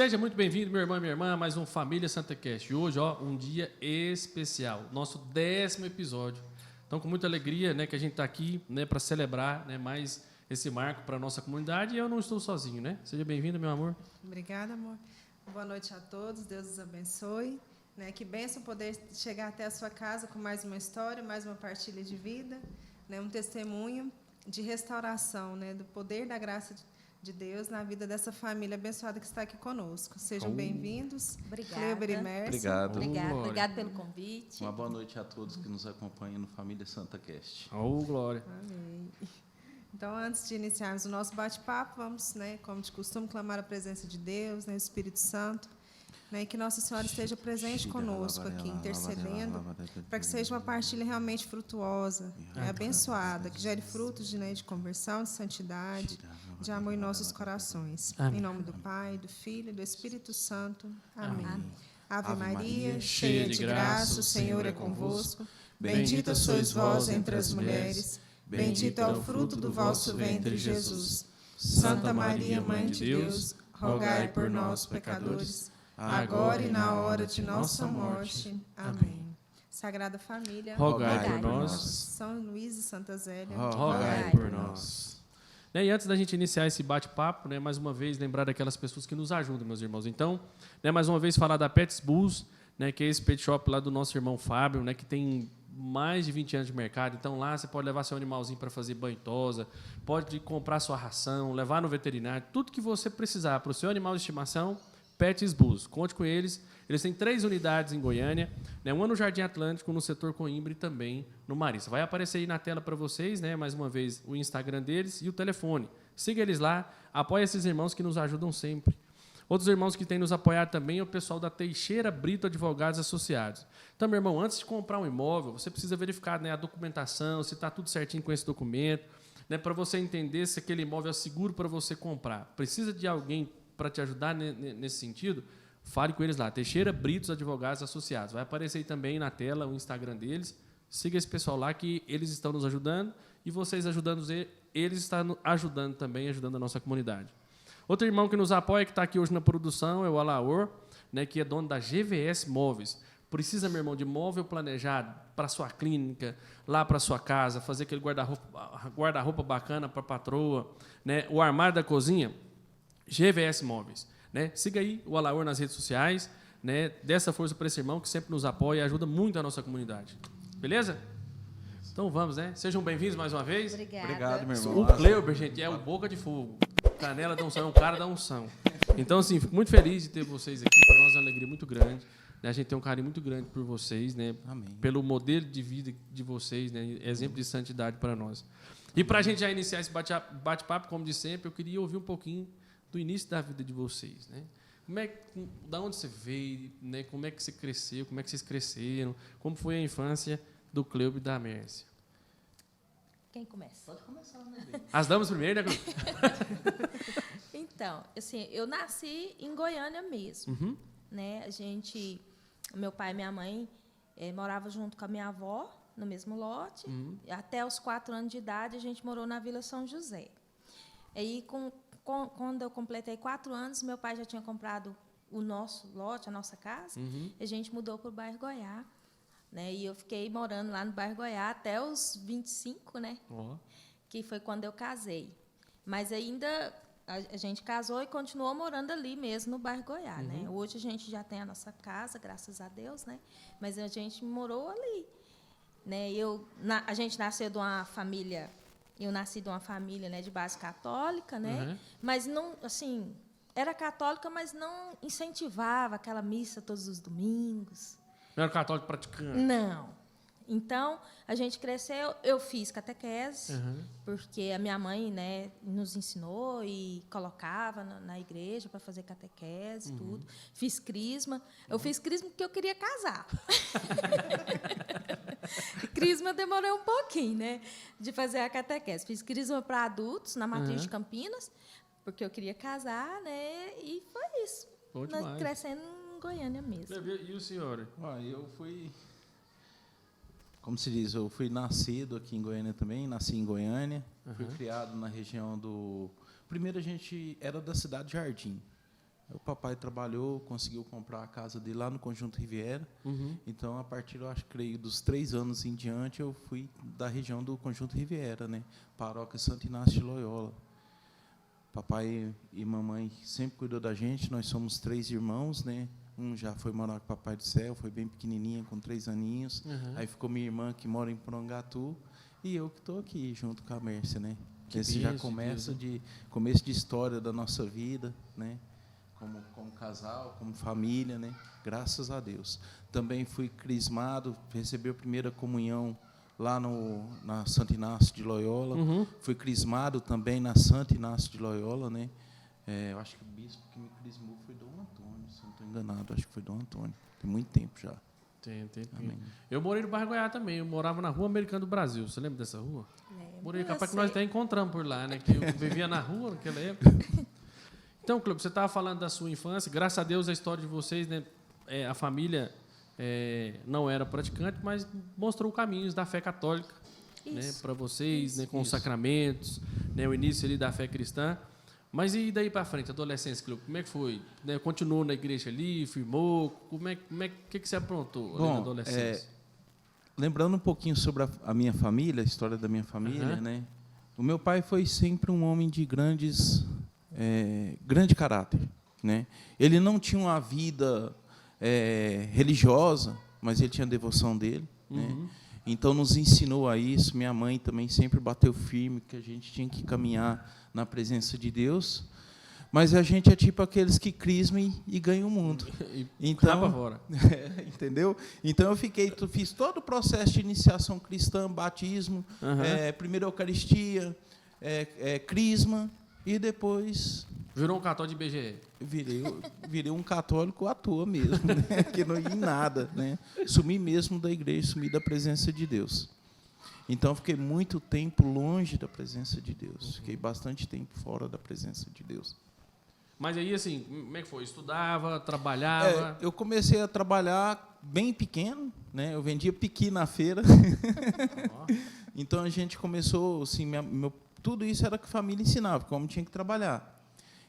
Seja muito bem-vindo, meu irmão e minha irmã, a mais um Família Santa Cast. Hoje, um dia especial, nosso 10º episódio. Então, com muita alegria, né, que a gente está aqui, né, para celebrar, né, mais esse marco para a nossa comunidade. E eu não estou sozinho, né? Seja bem-vindo, meu amor. Obrigada, amor. Boa noite a todos, Deus os abençoe. Né? Que bênção poder chegar até a sua casa com mais uma história, mais uma partilha de vida, né? Um testemunho de restauração, né? Do poder da graça de Deus na vida dessa família abençoada que está aqui conosco. Sejam bem-vindos. Obrigada. Cleuber e Mércio. Obrigado. Obrigado pelo convite. Uma boa noite a todos que nos acompanham no Família Santa Cast. Glória. Amém. Então, antes de iniciarmos o nosso bate-papo, vamos, né, como de costume, clamar a presença de Deus, né, o Espírito Santo, né, e que Nossa Senhora esteja presente conosco aqui, intercedendo, para que seja uma partilha realmente frutuosa, né, abençoada, que gere frutos de conversão, de santidade, de amor em nossos corações. Amém. Em nome do Pai, do Filho e do Espírito Santo. Amém. Amém. Ave Maria, cheia de graça, o Senhor é convosco. Bendita sois vós entre as mulheres. Bendito é o fruto do vosso ventre, Jesus. Santa Maria, Mãe de Deus, rogai por nós, pecadores, agora e na hora de nossa morte. Amém. Sagrada Família, Rogai por nós. São Luís e Santa Zélia, Rogai por nós. E antes da gente iniciar esse bate-papo, né, mais uma vez, lembrar daquelas pessoas que nos ajudam, meus irmãos. Então, né, mais uma vez, falar da Pets Bulls, né, que é esse pet shop lá do nosso irmão Fábio, né, que tem mais de 20 anos de mercado. Então, lá você pode levar seu animalzinho para fazer banho e tosa, pode comprar sua ração, levar no veterinário, tudo que você precisar para o seu animal de estimação, Pets Bulls. Conte com eles. Eles têm 3 unidades em Goiânia, né, uma no Jardim Atlântico, no setor Coimbra e também no Marista. Vai aparecer aí na tela para vocês, né, mais uma vez, o Instagram deles e o telefone. Siga eles lá, apoie esses irmãos que nos ajudam sempre. Outros irmãos que têm nos apoiado também é o pessoal da Teixeira Brito Advogados Associados. Então, meu irmão, antes de comprar um imóvel, você precisa verificar, né, a documentação, se está tudo certinho com esse documento, né, para você entender se aquele imóvel é seguro para você comprar. Precisa de alguém para te ajudar nesse sentido? Fale com eles lá, Teixeira Brito Advogados Associados. Vai aparecer aí também na tela o Instagram deles. Siga esse pessoal lá que eles estão nos ajudando e vocês ajudando eles estão ajudando também, ajudando a nossa comunidade. Outro irmão que nos apoia, que está aqui hoje na produção, é o Alaor, né, que é dono da GVS Móveis. Precisa, meu irmão, de móvel planejado para sua clínica, lá para sua casa, fazer aquele guarda-roupa bacana para a patroa, né, o armário da cozinha, GVS Móveis. Né? Siga aí o Alaor nas redes sociais, né, dê essa força para esse irmão que sempre nos apoia e ajuda muito a nossa comunidade. Beleza? Então vamos, né? Sejam bem-vindos mais uma vez. Obrigada. Obrigado, meu irmão. O Cleuber, gente, é o boca de fogo. Canela da unção, é um cara da unção. Então, assim, fico muito feliz de ter vocês aqui. Para nós é uma alegria muito grande. Né? A gente tem um carinho muito grande por vocês, né? Amém. Pelo modelo de vida de vocês, né? Exemplo de santidade para nós. E para a gente já iniciar esse bate-papo, como de sempre, eu queria ouvir um pouquinho do início da vida de vocês, né? Da onde você veio, né? Como é que você cresceu, como é que vocês cresceram, como foi a infância do Cleuber e da Mércia? Quem começa? Pode começar, meu bem. As damas primeiro, né? Então, assim, eu nasci em Goiânia mesmo, Uhum. né? Meu pai e minha mãe moravam junto com a minha avó no mesmo lote. Uhum. Até os 4 anos de idade a gente morou na Vila São José. Aí, quando eu completei 4 anos, meu pai já tinha comprado o nosso lote, a nossa casa. Uhum. E a gente mudou para o bairro Goiás. Né? E eu fiquei morando lá no bairro Goiás até os 25, né? Ó. Que foi quando eu casei. Mas ainda a gente casou e continuou morando ali mesmo, no bairro Goiás. Né? Hoje a gente já tem a nossa casa, graças a Deus, né? Mas a gente morou ali. Né? A gente nasceu de uma família... Eu nasci de uma família, né, de base católica, né? Uhum. Mas não, assim, era católica, mas não incentivava aquela missa todos os domingos. Não era católico praticante? Não. Então, a gente cresceu, eu fiz catequese, porque a minha mãe, né, nos ensinou e colocava na igreja para fazer catequese, tudo. Fiz crisma. Eu fiz crisma porque eu queria casar. Crisma eu demorei um pouquinho, né, de fazer a catequese. Fiz crisma para adultos na Matriz de Campinas, porque eu queria casar, né, e foi isso. Bom Nós demais. crescendo em Goiânia mesmo. E o senhor? Eu fui, como se diz, eu fui nascido aqui em Goiânia também, nasci em Goiânia, fui criado na região do... Primeiro a gente era da cidade de Jardim, O papai trabalhou, conseguiu comprar a casa dele lá no Conjunto Riviera. Então, a partir, eu acho, creio, dos 3 anos em diante, eu fui da região do Conjunto Riviera, né? Paróquia Santo Inácio de Loyola. Papai e mamãe sempre cuidou da gente. Nós somos 3 irmãos, né? Um já foi morar com o Papai do Céu, foi bem pequenininha, com 3 aninhos. Aí ficou minha irmã, que mora em Porangatu, e eu que estou aqui, junto com a Mércia, né? Esse já começo de história da nossa vida, né? Como casal, como família, né? Graças a Deus. Também fui crismado, recebi a primeira comunhão lá na Santo Inácio de Loyola. Fui crismado também na Santo Inácio de Loyola, né? Eu acho que o bispo que me crismou foi Dom Antônio, se não estou enganado, acho que foi Dom Antônio. Tem muito tempo já. Tem. Amém. Eu morei no bairro Goiás também, eu morava na Rua Americana do Brasil. Você lembra dessa rua? Morei, capaz que nós até encontramos por lá, né? Que eu vivia na rua naquela época. Então, Cleber, você estava falando da sua infância. Graças a Deus, a história de vocês, né? A família não era praticante, mas mostrou caminhos da fé católica, né, para vocês, né, com os sacramentos, né, o início ali da fé cristã. Mas e daí para frente, adolescência, Cleber, como é que foi? Né, continuou na igreja ali, firmou? Que você aprontou ali na adolescência? Lembrando um pouquinho sobre a minha família, a história da minha família, né? O meu pai foi sempre um homem de grande caráter, né? Ele não tinha uma vida religiosa, mas ele tinha a devoção dele, né? Então nos ensinou a isso. Minha mãe também sempre bateu firme que a gente tinha que caminhar na presença de Deus. Mas a gente é tipo aqueles que crismam e ganham o mundo. Então, fora. Entendeu? Então eu fiz todo o processo de iniciação cristã, batismo, primeira Eucaristia, crisma, e depois virou um católico de IBGE. Virei um católico à toa mesmo, né? Que não ia em nada, né? Sumi mesmo da igreja, sumi da presença de Deus. Então, fiquei muito tempo longe da presença de Deus. Fiquei bastante tempo fora da presença de Deus. Mas aí, assim, como é que foi? Estudava, trabalhava? Eu comecei a trabalhar bem pequeno, né? Eu vendia piqui na feira. Então, a gente começou, assim, tudo isso era que a família ensinava, como tinha que trabalhar.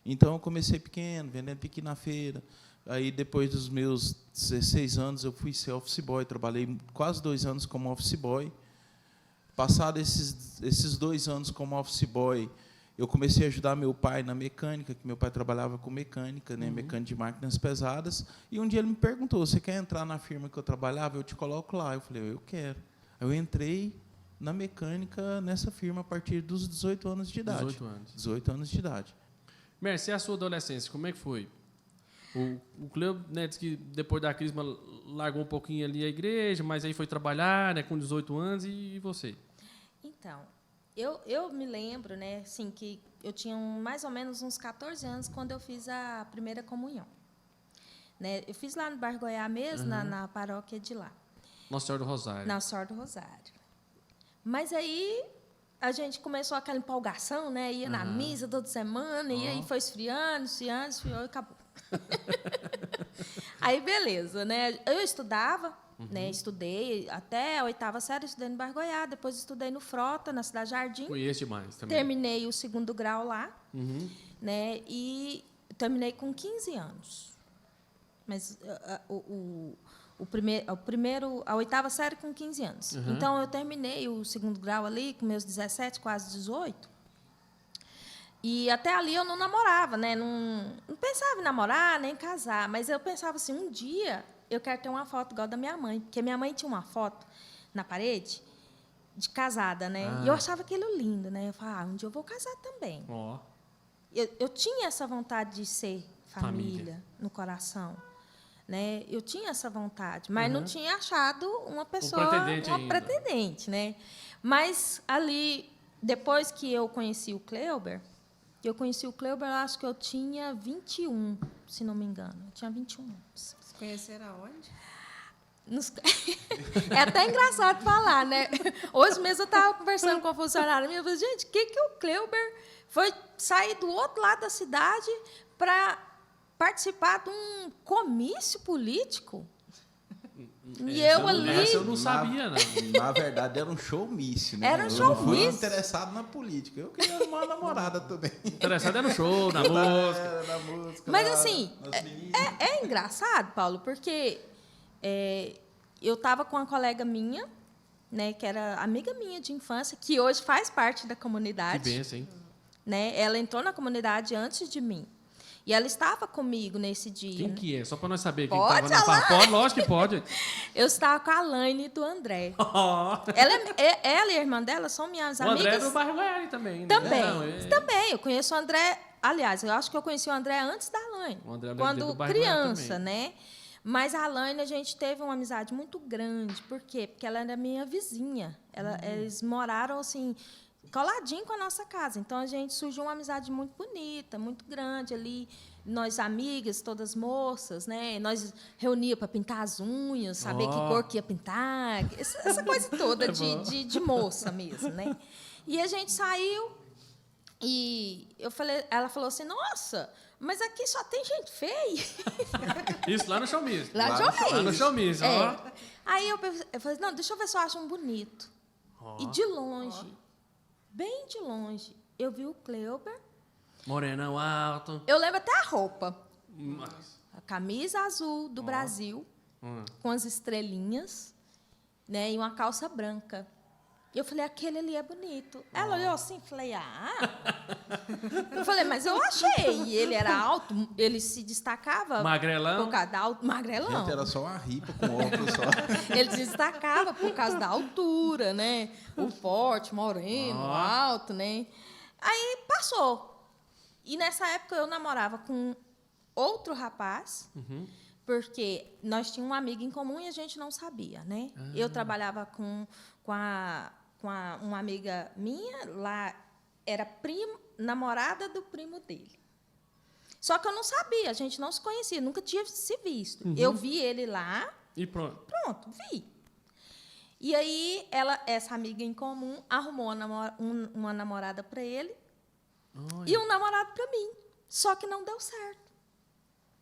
Então, eu comecei pequeno, vendendo piqui na feira. Aí, depois dos meus 16 anos, eu fui ser office boy. Trabalhei quase 2 anos como office boy. Passado esses 2 anos como office boy, eu comecei a ajudar meu pai na mecânica, que meu pai trabalhava com mecânica, né, mecânica de máquinas pesadas. E um dia ele me perguntou: você quer entrar na firma que eu trabalhava? Eu te coloco lá. Eu falei: eu quero. Aí eu entrei na mecânica nessa firma a partir dos 18 anos de idade. 18 anos. 18 anos de idade. Mercy, e a sua adolescência, como é que foi? O Cleo, né, disse que depois da crisma largou um pouquinho ali a igreja, mas aí foi trabalhar, né, com 18 anos, e você? Então, eu me lembro, né, assim, que eu tinha mais ou menos uns 14 anos quando eu fiz a primeira comunhão. Né, eu fiz lá no bairro Goiás mesmo, na paróquia de lá. Nossa Senhora do Rosário. Nossa Senhora do Rosário. Mas aí a gente começou aquela empolgação, né? Ia na missa toda semana, e aí foi esfriando, esfriou e acabou. Aí, beleza, né? Eu estudava, né? Estudei até a 8ª série, estudei no bairro Goiás, depois estudei no Frota, na Cidade Jardim. Conheço demais também. Terminei o 2º grau lá, né? E terminei com 15 anos. Mas a 8ª série com 15 anos. Então, eu terminei o 2º grau ali com meus 17, quase 18. E até ali eu não namorava, né? Não pensava em namorar, nem em casar. Mas eu pensava assim, um dia eu quero ter uma foto igual da minha mãe. Porque minha mãe tinha uma foto na parede de casada, né? E eu achava aquilo lindo, né? Eu falava, um dia eu vou casar também. Eu tinha essa vontade de ser família no coração. Né? Eu tinha essa vontade, mas não tinha achado uma pessoa, uma pretendente, né? Mas ali, depois que eu conheci o Cleuber, eu acho que eu tinha 21, se não me engano. Eu tinha 21 anos. Vocês conheceram aonde? É até engraçado falar, né? Hoje mesmo eu estava conversando com a funcionária minha, eu falei, gente, que o Cleuber foi sair do outro lado da cidade para participar de um comício político? E eu ali... Essa eu não sabia, não. Na verdade, era um showmício, né? Era um Eu não showmício. fui interessado na política. Eu queria uma namorada também. Interessado é no show, na música. Na música. Mas assim, nas meninas. é engraçado, Paulo, porque eu estava com uma colega minha, né, que era amiga minha de infância, que hoje faz parte da Que comunidade. benção, hein? Né? Ela entrou na comunidade antes de mim. E ela estava comigo nesse dia. Quem né? que é? Só para nós saber quem Pode estava na farra. Pode, lógico que pode. Eu estava com a Laine do André. Ó. Ela e a irmã dela são minhas O amigas. André é do bairro Goiás também. Né? Também. Não, Também. Eu conheço o André. Aliás, eu acho que eu conheci o André antes da Laine. O André é do Quando bairro criança, Goiás né? Mas a Laine, a gente teve uma amizade muito grande. Por quê? Porque ela era minha vizinha. Eles moraram, assim, coladinho com a nossa casa. Então, a gente surgiu uma amizade muito bonita, muito grande ali. Nós, amigas, todas moças, né? Nós reuníamos para pintar as unhas, saber que cor que ia pintar. Essa coisa toda de moça mesmo, né? E a gente saiu e ela falou assim, nossa, mas aqui só tem gente feia. Isso, lá no showmício. Lá no showmício. Lá no showmício, ó. É. Aí eu falei, não, deixa eu ver se eu acho um bonito. Ó. E de longe, bem de longe, eu vi o Cleuber. Morenão alto. Eu lembro até a roupa. Mas... A camisa azul do Brasil, com as estrelinhas, né, e uma calça branca. Eu falei, aquele ali é bonito. Ela olhou assim, falei, Eu falei, mas eu achei. E ele era alto, ele se destacava. Magrelão. Por causa da magrelão. Gente, era só uma ripa com óculos só. Ele se destacava por causa da altura, né? O forte, moreno, alto, né? Aí passou. E nessa época eu namorava com outro rapaz, porque nós tínhamos uma amiga em comum e a gente não sabia, né? Eu trabalhava com uma amiga minha, lá era namorada do primo dele. Só que eu não sabia, a gente não se conhecia, nunca tinha se visto. Eu vi ele lá. E pronto. Pronto, vi. E aí, essa amiga em comum arrumou uma namorada para ele. Olha, E um namorado para mim. Só que não deu certo.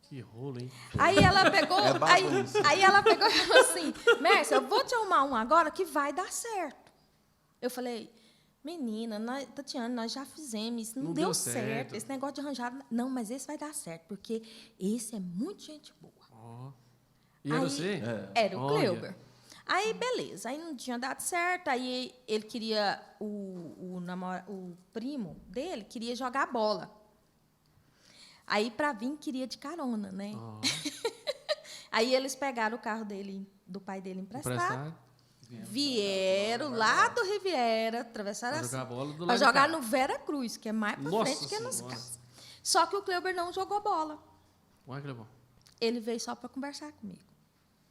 que rolo, hein? Aí ela pegou, É bagunça. aí ela pegou e falou assim, Mércia, eu vou te arrumar um agora que vai dar certo. Eu falei, menina, Tatiana, nós já fizemos, isso não deu deu certo. certo. Esse negócio de arranjar... Não, mas esse vai dar certo, porque esse é muito gente boa. Ó. E era Aí- você? Era o Olha. Cleuber. Aí, beleza. Aí não tinha dado certo. Aí ele queria... O primo dele queria jogar bola. Aí, para vir, queria de carona, né? Ó. Aí eles pegaram o carro dele, do pai dele emprestado. Emprestado. Vieram lá do Riviera, atravessaram Pra assim, jogar a bola do para lado de jogar cá. no Vera Cruz, que é mais para Nossa frente que é nas Senhora. casas. Só que o Cleuber não jogou bola. Olha que legal. Ele veio só para conversar comigo.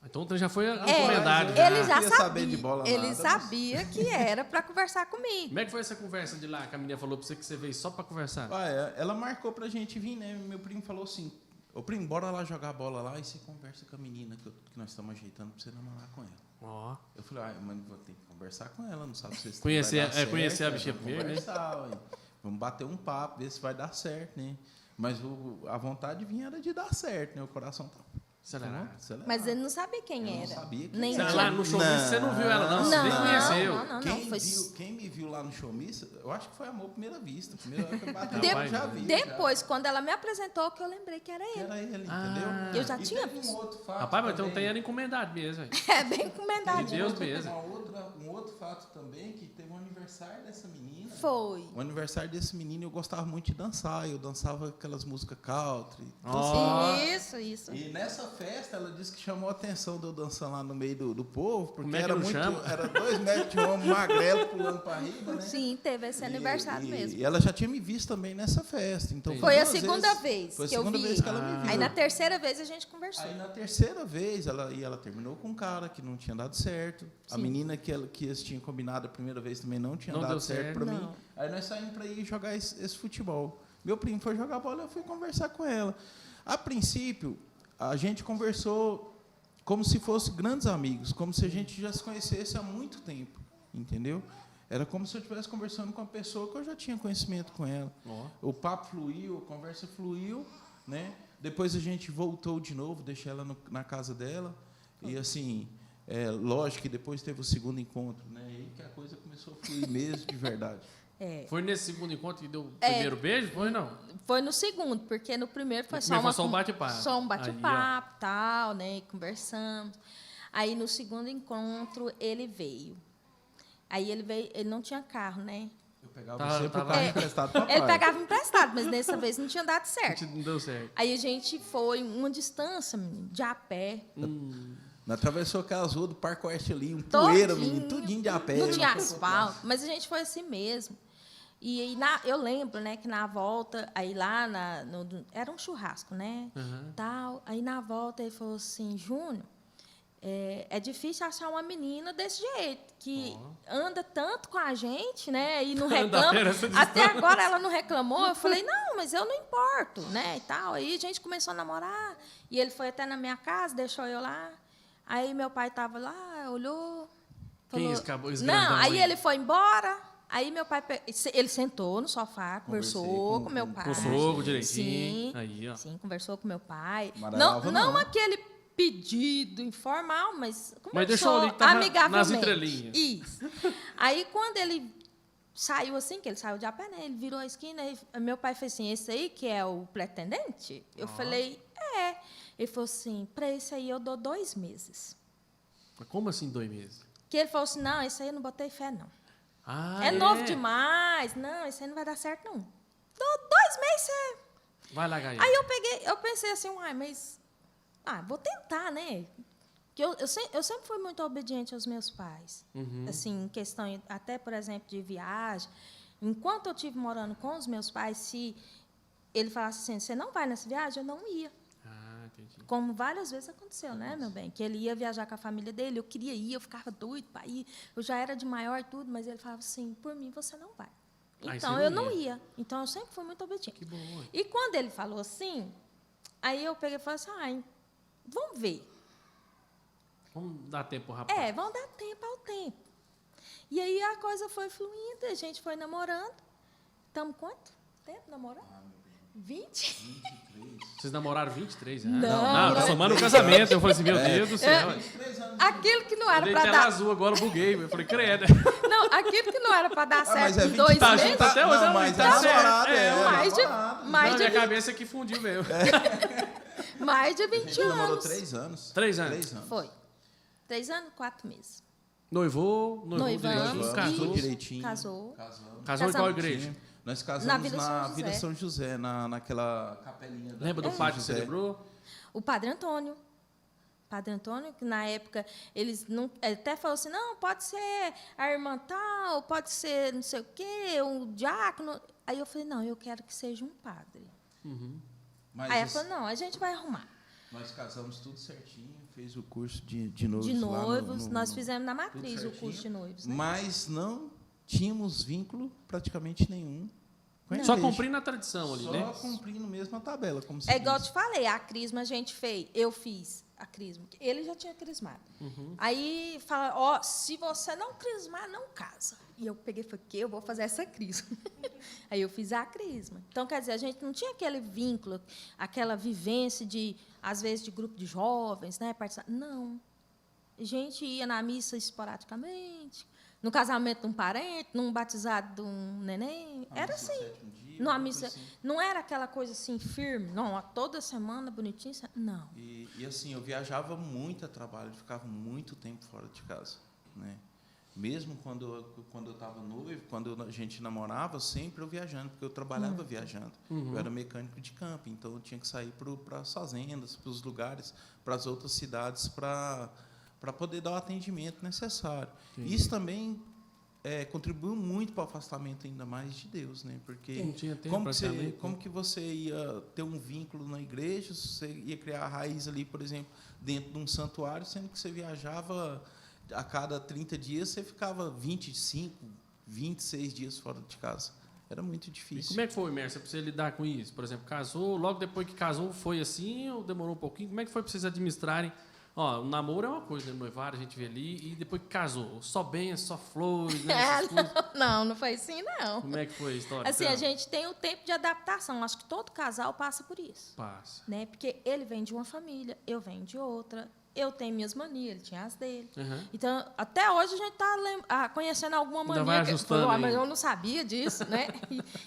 Então já foi É, encomendado. ele já Queria sabia. saber de bola Ele nada, sabia que era para conversar comigo. Como é que foi essa conversa de lá que a menina falou pra você que você veio só pra conversar? Ela marcou pra gente vir, né? Meu primo falou assim, ô primo, bora lá jogar bola lá e você conversa com a menina que nós estamos ajeitando pra você namorar com ela. Ó. Eu falei, mas vou ter que conversar com ela, não sabe se vocês Conhecer- vai dar certo, conhecer a bichinha vamos primeiro, né? conversar, ué. Vamos bater um papo, ver se vai dar certo, né? Mas a vontade vinha era de dar certo, né? O coração tá Acelerado? acelerado. Mas ele não sabia quem Eu não era. sabia quem Nem era. Lá no show você não viu ela, não? Você nem Não, conheceu. não, foi... Quem me viu lá no showmício, eu acho que foi amor à primeira vista. Primeira hora que eu bati, De- eu já vi. Depois, quando ela me apresentou, que eu lembrei que era Já. ele. Era ele, Ah. entendeu? Eu já E tinha teve visto. um outro fato Rapaz, mas então também. tem ela encomendado mesmo, velho. É bem encomendadinho. De Deus mesmo. Um outro fato também, que teve um aniversário dessa menina. Foi. O aniversário desse menino eu gostava muito de dançar. Eu dançava aquelas músicas country. Ó. Isso. E nessa festa ela disse que chamou a atenção de eu dançando lá no meio do povo, porque Como é que era não muito. chama? Era 2 metros de homem magrelo pulando para riba, né? Sim, teve esse aniversário mesmo. E ela já tinha me visto também nessa festa. Então Foi a duas segunda vezes- vez Foi a que eu segunda vi. vez que ela me viu. Aí na terceira vez a gente conversou. Aí na terceira vez ela terminou com um cara que não tinha dado certo. A menina que eles tinham combinado a primeira vez também não tinha Não dado deu certo certo. para Não. mim. Aí nós saímos para ir jogar esse futebol. Meu primo foi jogar bola, eu fui conversar com ela. A princípio, a gente conversou como se fossem grandes amigos, como se a gente já se conhecesse há muito tempo, entendeu? Era como se eu estivesse conversando com uma pessoa que eu já tinha conhecimento com ela. Ó. O papo fluiu, a conversa fluiu, né? Depois a gente voltou de novo, deixei ela na casa dela. E assim, lógico que depois teve o segundo encontro, né? E aí que a coisa começou a fluir mesmo de verdade. Foi nesse segundo encontro que deu o primeiro beijo? Foi, não? Foi no segundo, porque no primeiro foi só um bate-papo. Só um bate-papo, tal, né? Conversamos. Aí, no segundo encontro, ele veio. Aí, ele não tinha carro, né? Eu pegava sempre o carro emprestado para Ele pegava emprestado, mas dessa vez não tinha dado certo. Não deu certo. Aí, a gente foi uma distância, menino, de a pé. Nós atravessou aquelas ruas do Parque Oeste ali, poeira, menino, tudinho de a pé. Não tinha asfalto, mas a gente foi assim mesmo. E aí, eu lembro, né, que na volta, aí lá, era um churrasco, né, tal. Aí, na volta, ele falou assim, Júnior, é difícil achar uma menina desse jeito, que anda tanto com a gente, né, e não reclama. Até agora ela não reclamou. Eu falei, não, mas eu não importo, né, e tal. Aí a gente começou a namorar, e ele foi até na minha casa, deixou eu lá. Aí meu pai estava lá, olhou, falou... Não, aí ele foi embora... Aí meu pai, ele sentou no sofá, conversou com meu pai. Com o sogro direitinho. Sim, aí, ó. sim, conversou com meu pai. Não aquele pedido informal, mas conversou mas deixou ali que tava amigavelmente. Nas entrelinhas. Isso. Aí quando ele saiu assim, que ele saiu de a pé, né? Ele virou a esquina, e meu pai fez assim, esse aí que é o pretendente? Eu falei, é. Ele falou assim, para esse aí eu dou 2 meses. Mas como assim 2 meses? Que ele falou assim, não, esse aí eu não botei fé, não. Ah, é novo demais. Não, isso aí não vai dar certo, não. 2 meses você... Vai lá, Gaia. Aí eu pensei assim, mas... vou tentar, né? Que eu sempre fui muito obediente aos meus pais. Assim, em questão, até, por exemplo, de viagem. Enquanto eu estive morando com os meus pais, se ele falasse assim, você não vai nessa viagem, eu não ia. Entendi. Como várias vezes aconteceu, né, meu bem? Que ele ia viajar com a família dele, eu queria ir, eu ficava doido para ir. Eu já era de maior e tudo, mas ele falava assim, por mim você não vai. Então, eu não ia. Então, eu sempre fui muito obediente. Que bom. E quando ele falou assim, aí eu peguei e falei assim, vamos ver. Vamos dar tempo, rapaz. Vamos dar tempo ao tempo. E aí a coisa foi fluindo, a gente foi namorando. Estamos quanto tempo namorando? 20? Vocês namoraram 23 anos? Não, somando o casamento. Eu falei assim, meu Deus do céu. Aquilo que não era para tela dar... azul agora, eu buguei. Eu falei, credo. Não, aquilo que não era para dar certo mas em 2 tá meses... junto até hoje, mas tá namorado, certo. Mais de minha 20, cabeça que fundiu mesmo. mais de A 20 gente namorou anos. 3 anos. 3 anos. Foi. 3 anos, 4 meses. Noivou Noivamos, direitinho, casou. isso, direitinho. Casou. Casou em qual igreja? Nós casamos Na na Vila São José, naquela capelinha. Lembra do pátio que celebrou? O Padre Antônio. Padre Antônio, que na época eles não, até falou assim, não, pode ser a irmã tal, pode ser não sei o quê, um diácono. Aí eu falei, não, eu quero que seja um padre. Mas Aí ela falou, não, a gente vai arrumar. Nós casamos tudo certinho, fez o curso de noivos. De noivos, lá nós fizemos na matriz tudo o curso de noivos. Né? Mas não tínhamos vínculo praticamente nenhum com a Só igreja. cumprindo a tradição ali, né? Só cumprindo mesmo a tabela, como se É igual eu diz. te falei, a crisma a gente fez, eu fiz a crisma. Ele já tinha crismado. Aí fala, se você não crismar, não casa. E eu peguei e falei, eu vou fazer essa crisma. Aí eu fiz a crisma. Então, quer dizer, a gente não tinha aquele vínculo, aquela vivência de, às vezes, de grupo de jovens, né? Não. A gente ia na missa esporadicamente, no casamento de um parente, num batizado de um neném. Era assim. Numa missa, não era aquela coisa assim firme, não, toda semana bonitinho, não. E assim, eu viajava muito a trabalho, eu ficava muito tempo fora de casa, né? Mesmo quando eu estava noivo, quando a gente namorava, sempre eu viajando, porque eu trabalhava viajando. Eu era mecânico de camping, então eu tinha que sair para as fazendas, para os lugares, para as outras cidades, para poder dar o atendimento necessário. Isso também contribuiu muito para o afastamento ainda mais de Deus, né? Porque não tinha tempo, como que você ia ter um vínculo na igreja, você ia criar a raiz ali, por exemplo, dentro de um santuário, sendo que você viajava a cada 30 dias, você ficava 25, 26 dias fora de casa. Era muito difícil. E como é que foi, Mércia, para você lidar com isso? Por exemplo, casou, logo depois que casou, foi assim ou demorou um pouquinho? Como é que foi para vocês administrarem? O namoro é uma coisa, né? Noivar, a gente vê ali, e depois que casou, só bem, só flores, né? Não foi assim, não. Como é que foi a história? Assim, a gente tem o tempo de adaptação. Acho que todo casal passa por isso. Passa. Né? Porque ele vem de uma família, eu venho de outra. eu tenho minhas manias, ele tinha as dele. Uhum. Então, até hoje a gente está conhecendo alguma Ainda mania. vai ajustando Falou, mas aí. eu não sabia disso, né?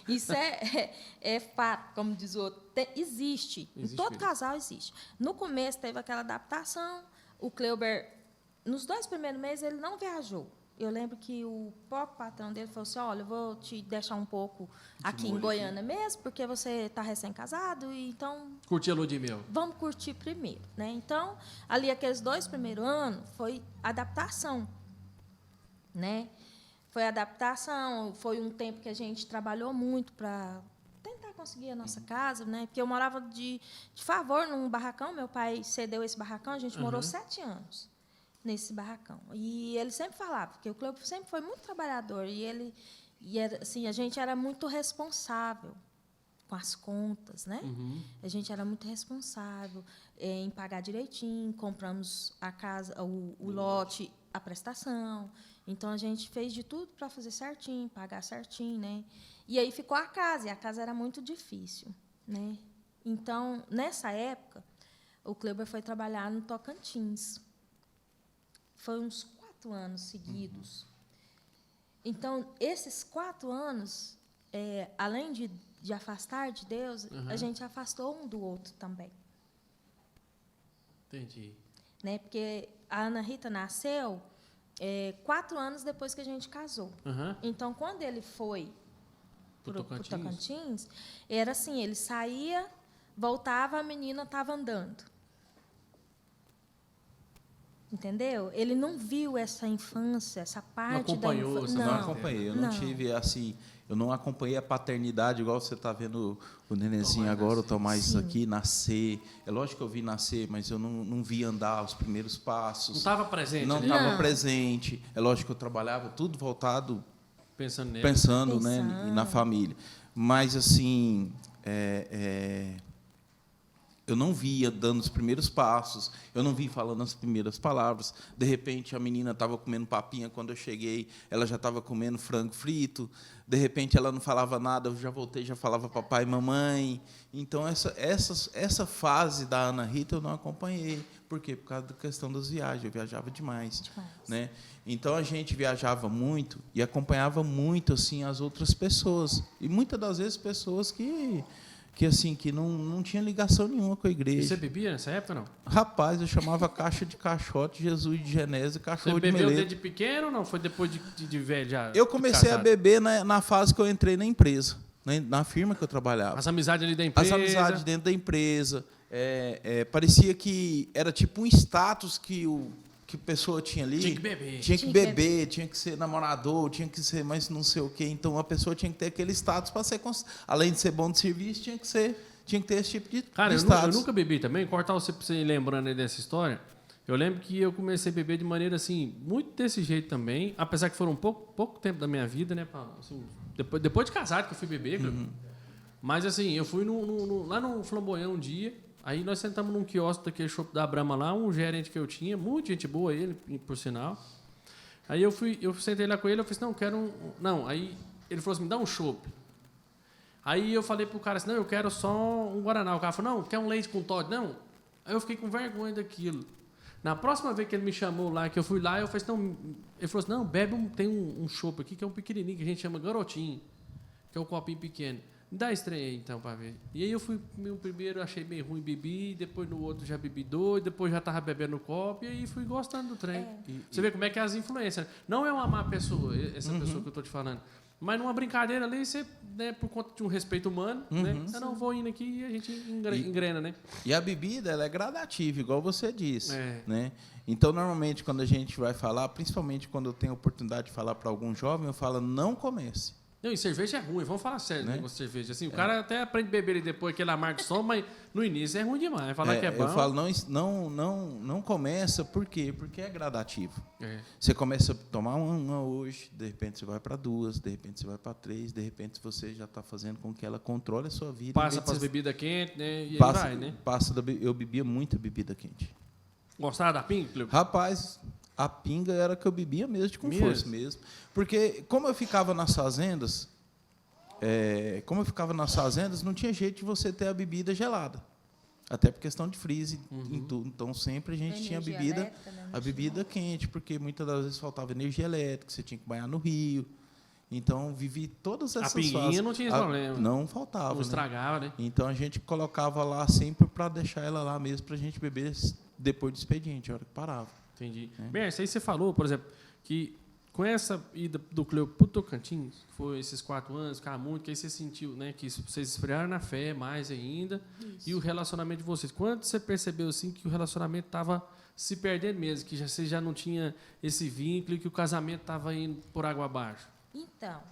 E isso é fato, como diz o outro. Existe. Em Existe todo mesmo. casal existe. No começo teve aquela adaptação. O Cleuber, nos 2 primeiros meses, ele não viajou. Eu lembro que o próprio patrão dele falou assim, olha, eu vou te deixar um pouco aqui em Goiânia mesmo, porque você está recém-casado, e então Curtir a lua de mel. vamos curtir primeiro, né? Então, ali aqueles 2 primeiros anos foi adaptação, né? Foi adaptação, foi um tempo que a gente trabalhou muito para tentar conseguir a nossa casa, né? Porque eu morava de favor num barracão, meu pai cedeu esse barracão, a gente morou 7 anos nesse barracão. E ele sempre falava, porque o Cleuber sempre foi muito trabalhador, e era, assim, a gente era muito responsável com as contas, né? A gente era muito responsável em pagar direitinho, compramos a casa, o lote, a prestação. Então a gente fez de tudo para fazer certinho, pagar certinho, né? E aí ficou a casa, e a casa era muito difícil, né? Então, nessa época, o Cleuber foi trabalhar no Tocantins. Foi uns 4 anos seguidos. Então, esses 4 anos, além de afastar de Deus, a gente afastou um do outro também. Entendi. Né? Porque a Ana Rita nasceu 4 anos depois que a gente casou. Uhum. Então, quando ele foi Pro para o Tocantins? Tocantins, era assim, ele saía, voltava, a menina estava andando. Entendeu? Ele não viu essa infância, essa parte acompanhou da essa infância. Não parte. acompanhei, eu não tive assim, eu não acompanhei a paternidade igual você está vendo o nenenzinho Tomás agora, o nascer. Tomás Sim. aqui nascer. É lógico que eu vi nascer, mas eu não vi andar os primeiros passos. Não estava presente, Não né? estava Não. presente. É lógico que eu trabalhava tudo voltado Pensando nele. pensando, né, Pensando. na família. Mas assim, eu não via dando os primeiros passos, eu não vi falando as primeiras palavras. De repente, a menina estava comendo papinha, quando eu cheguei, ela já estava comendo frango frito. De repente, ela não falava nada, eu já voltei, já falava papai e mamãe. Então, essa fase da Ana Rita eu não acompanhei. Por quê? Por causa da questão das viagens, eu viajava demais. Né? Então, a gente viajava muito e acompanhava muito assim, as outras pessoas. E, muitas das vezes, pessoas que não tinha ligação nenhuma com a E igreja. você bebia nessa época, não? Rapaz, eu chamava caixa de caixote, Jesus de Genésio, Você cachorro de bebeu meleiro. desde pequeno ou não? Foi depois de velho já? Eu de comecei a casado? beber na fase que eu entrei na empresa, na firma que eu trabalhava. As amizades ali da As empresa. amizades dentro da empresa. Parecia que era tipo um status que a pessoa tinha ali. Tinha que beber. Tinha que beber, tinha que ser namorador, tinha que ser mais não sei o quê. Então, a pessoa tinha que ter aquele status para ser... Além de ser bom de serviço, tinha que ter esse tipo de Cara, eu status. nunca bebi também. Cortar você pra você ir lembrando aí dessa história. Eu lembro que eu comecei a beber de maneira assim, muito desse jeito também. Apesar que foram pouco tempo da minha vida, né? Assim, depois de casado que eu fui beber. Mas assim, eu fui lá no Flamboyant um dia. Aí nós sentamos num quiosque daquele shopping da Brahma lá, um gerente que eu tinha, muito gente boa ele, por sinal. Aí eu sentei lá com ele, eu falei assim, não, quero um... Não, aí ele falou assim, me dá um chopp. Aí eu falei pro cara assim, não, eu quero só um Guaraná. O cara falou, não, quer um leite com Toddy? Não. Aí eu fiquei com vergonha daquilo. Na próxima vez que ele me chamou lá, que eu fui lá, eu falei assim, não... Ele falou assim, não, bebe tem um chopp aqui, que é um pequenininho, que a gente chama garotinho, que é um copinho pequeno. Me dá esse trem aí, então, para ver. E aí eu fui, meu primeiro, achei meio ruim, bebi, depois no outro já bebi 2, depois já estava bebendo copo, e aí fui gostando do trem. Você vê como é que é as influências. Não é uma má pessoa, essa pessoa que eu estou te falando. Mas numa brincadeira ali, você, né, por conta de um respeito humano, né, eu não vou indo aqui e a gente engrena, né? E a bebida, ela é gradativa, igual você disse. É. Né? Então, normalmente, quando a gente vai falar, principalmente quando eu tenho a oportunidade de falar para algum jovem, eu falo, não comece. Não, e cerveja é ruim, vamos falar sério, Né? negócio de cerveja. Assim, o cara até aprende a beber ele depois, aquele amargo som, mas no início é ruim demais. Falar que é bom. Eu falo, não começa, por quê? Porque é gradativo. É. Você começa a tomar uma hoje, de repente você vai para 2, de repente você vai para 3, de repente você já está fazendo com que ela controle a sua vida. Passa em vez para as de você- bebidas quentes, né? E aí passa, vai, né? eu bebia muita bebida quente. Gostava da pinga, Cleo? Rapaz, a pinga era que eu bebia mesmo, com Mesmo? força mesmo. Porque, como eu ficava nas fazendas, não tinha jeito de você ter a bebida gelada. Até por questão de freeze em tudo. Então, sempre a gente tinha Energia bebida, elétrica, né? a bebida quente, porque muitas das vezes faltava energia elétrica, você tinha que banhar no rio. Então, vivi todas essas fases. A pinguinha não tinha esse problema. Não faltava. Não estragava, né? Então, a gente colocava lá sempre para deixar ela lá mesmo, para a gente beber depois do expediente, a hora que parava. Entendi. Berce, aí você falou, por exemplo, que com essa ida do Cleo para o Tocantins, que foi esses 4 anos, ficava muito, que aí você sentiu, né, que vocês esfriaram na fé mais ainda, e o relacionamento de vocês. Quando você percebeu assim que o relacionamento estava se perdendo mesmo, que você já não tinha esse vínculo e que o casamento estava indo por água abaixo? Então,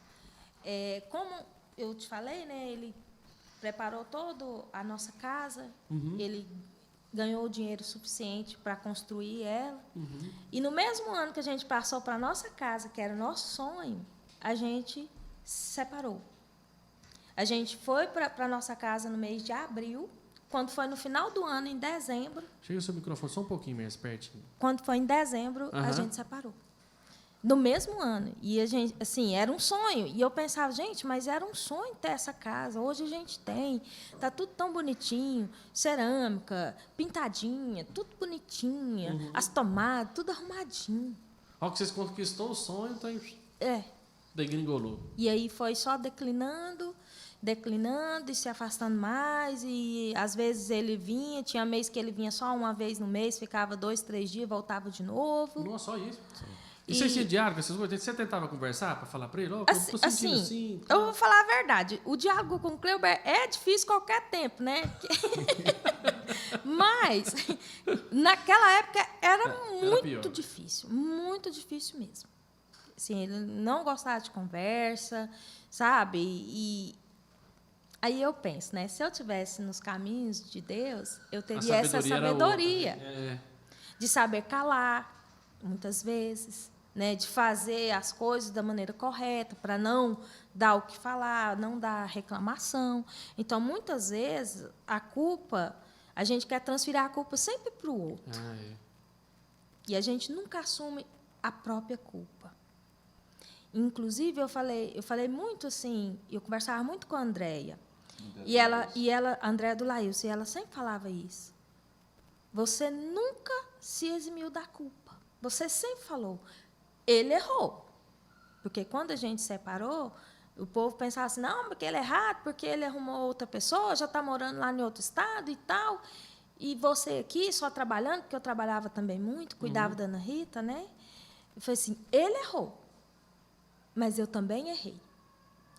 como eu te falei, né, ele preparou toda a nossa casa, ele ganhou o dinheiro suficiente para construir ela. E no mesmo ano que a gente passou para a nossa casa, que era o nosso sonho, a gente se separou. A gente foi para a nossa casa no mês de abril, quando foi no final do ano, em dezembro. Chega o seu microfone só um pouquinho mais pertinho. Quando foi em dezembro, a gente separou. No mesmo ano. E a gente, assim, era um sonho. E eu pensava, gente, mas era um sonho ter essa casa. Hoje a gente tem. Está tudo tão bonitinho. Cerâmica, pintadinha, tudo bonitinha. As tomadas, tudo arrumadinho. Ao que vocês conquistou o sonho, então É. degringolou. E aí foi só declinando e se afastando mais. E às vezes ele vinha, tinha mês que ele vinha só uma vez no mês, ficava 2, 3 dias, voltava de novo. Nossa, só isso. E você tinha diálogo com essas coisas? Você tentava conversar para falar para ele? Eu estou sentindo assim. Eu vou falar a verdade. O diálogo com o Cleuber é difícil qualquer tempo, né? Mas, naquela época, era muito difícil. Muito difícil mesmo. Assim, ele não gostava de conversa, sabe? E aí eu penso, né? Se eu tivesse nos caminhos de Deus, eu teria essa sabedoria de saber calar, muitas vezes, né? De fazer as coisas da maneira correta, para não dar o que falar, não dar reclamação. Então, muitas vezes, a culpa, a gente quer transferir a culpa sempre para o outro. E a gente nunca assume a própria culpa. Inclusive, eu falei muito assim, eu conversava muito com a Andréia. E ela, Andréia do Laílson, e ela sempre falava isso. Você nunca se eximiu da culpa. Você sempre falou, ele errou. Porque quando a gente separou, o povo pensava assim, não, porque ele é errado, porque ele arrumou outra pessoa, já está morando lá em outro estado e tal. E você aqui só trabalhando, porque eu trabalhava também muito, cuidava da Ana Rita, né? Eu falei assim, ele errou, mas eu também errei.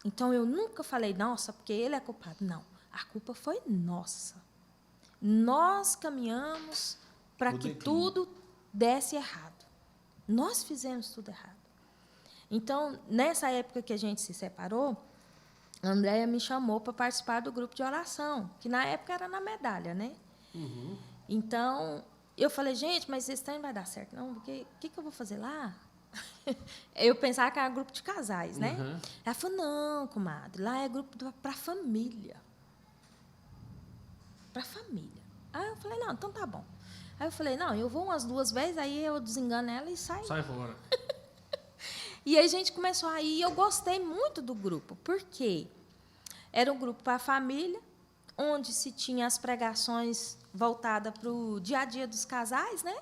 Então, eu nunca falei, nossa, porque ele é culpado. Não, a culpa foi nossa. Nós caminhamos para que tudo desse errado. Nós fizemos tudo errado. Então, nessa época que a gente se separou, a Andréia me chamou para participar do grupo de oração, que na época era na Medalha, né? Então, eu falei, gente, mas esse trem não vai dar certo, não, porque o que eu vou fazer lá? Eu pensava que era grupo de casais, né? Ela falou, não, comadre, lá é grupo para família. Para família. Aí eu falei, não, então tá bom. Aí eu falei, não, eu vou umas 2 vezes, aí eu desengano ela e saio. Sai fora. E aí a gente começou a ir, e eu gostei muito do grupo, porque era um grupo para a família, onde se tinha as pregações voltadas para o dia a dia dos casais, né?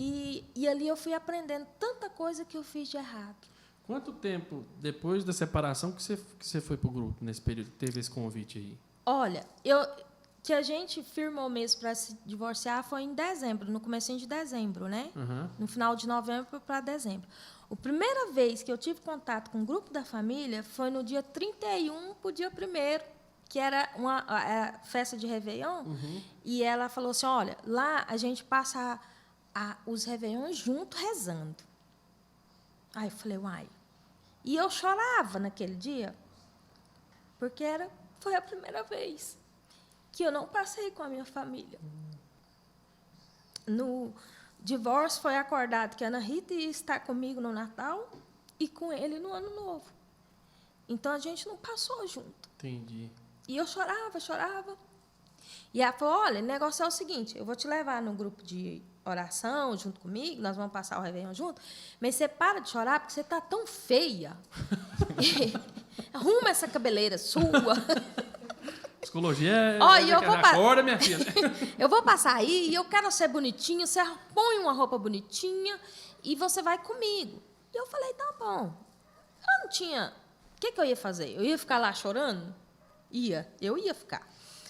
E ali eu fui aprendendo tanta coisa que eu fiz de errado. Quanto tempo depois da separação que você foi para o grupo, nesse período, teve esse convite aí? Olha, que a gente firmou mesmo para se divorciar foi em dezembro, no comecinho de dezembro, né? No final de novembro para dezembro. A primeira vez que eu tive contato com o grupo da família foi no dia 31 para o dia 1º, que era uma festa de Réveillon. E ela falou assim, olha, lá a gente passa os Réveillons junto rezando. Aí eu falei, uai. E eu chorava naquele dia, porque foi a primeira vez que eu não passei com a minha família. No divórcio foi acordado que a Ana Rita ia estar comigo no Natal e com ele no Ano Novo. Então, a gente não passou junto. Entendi. E eu chorava. E ela falou, olha, o negócio é o seguinte, eu vou te levar no grupo de oração junto comigo, nós vamos passar o Réveillon junto, mas você para de chorar porque você está tão feia. Arruma essa cabeleira sua. Psicologia é... Ó, e eu vou Acorda, minha filha. Eu vou passar aí e eu quero ser bonitinho, você põe uma roupa bonitinha e você vai comigo. E eu falei, tá bom. Eu não tinha... O que eu ia fazer? Eu ia ficar lá chorando? Eu ia ficar.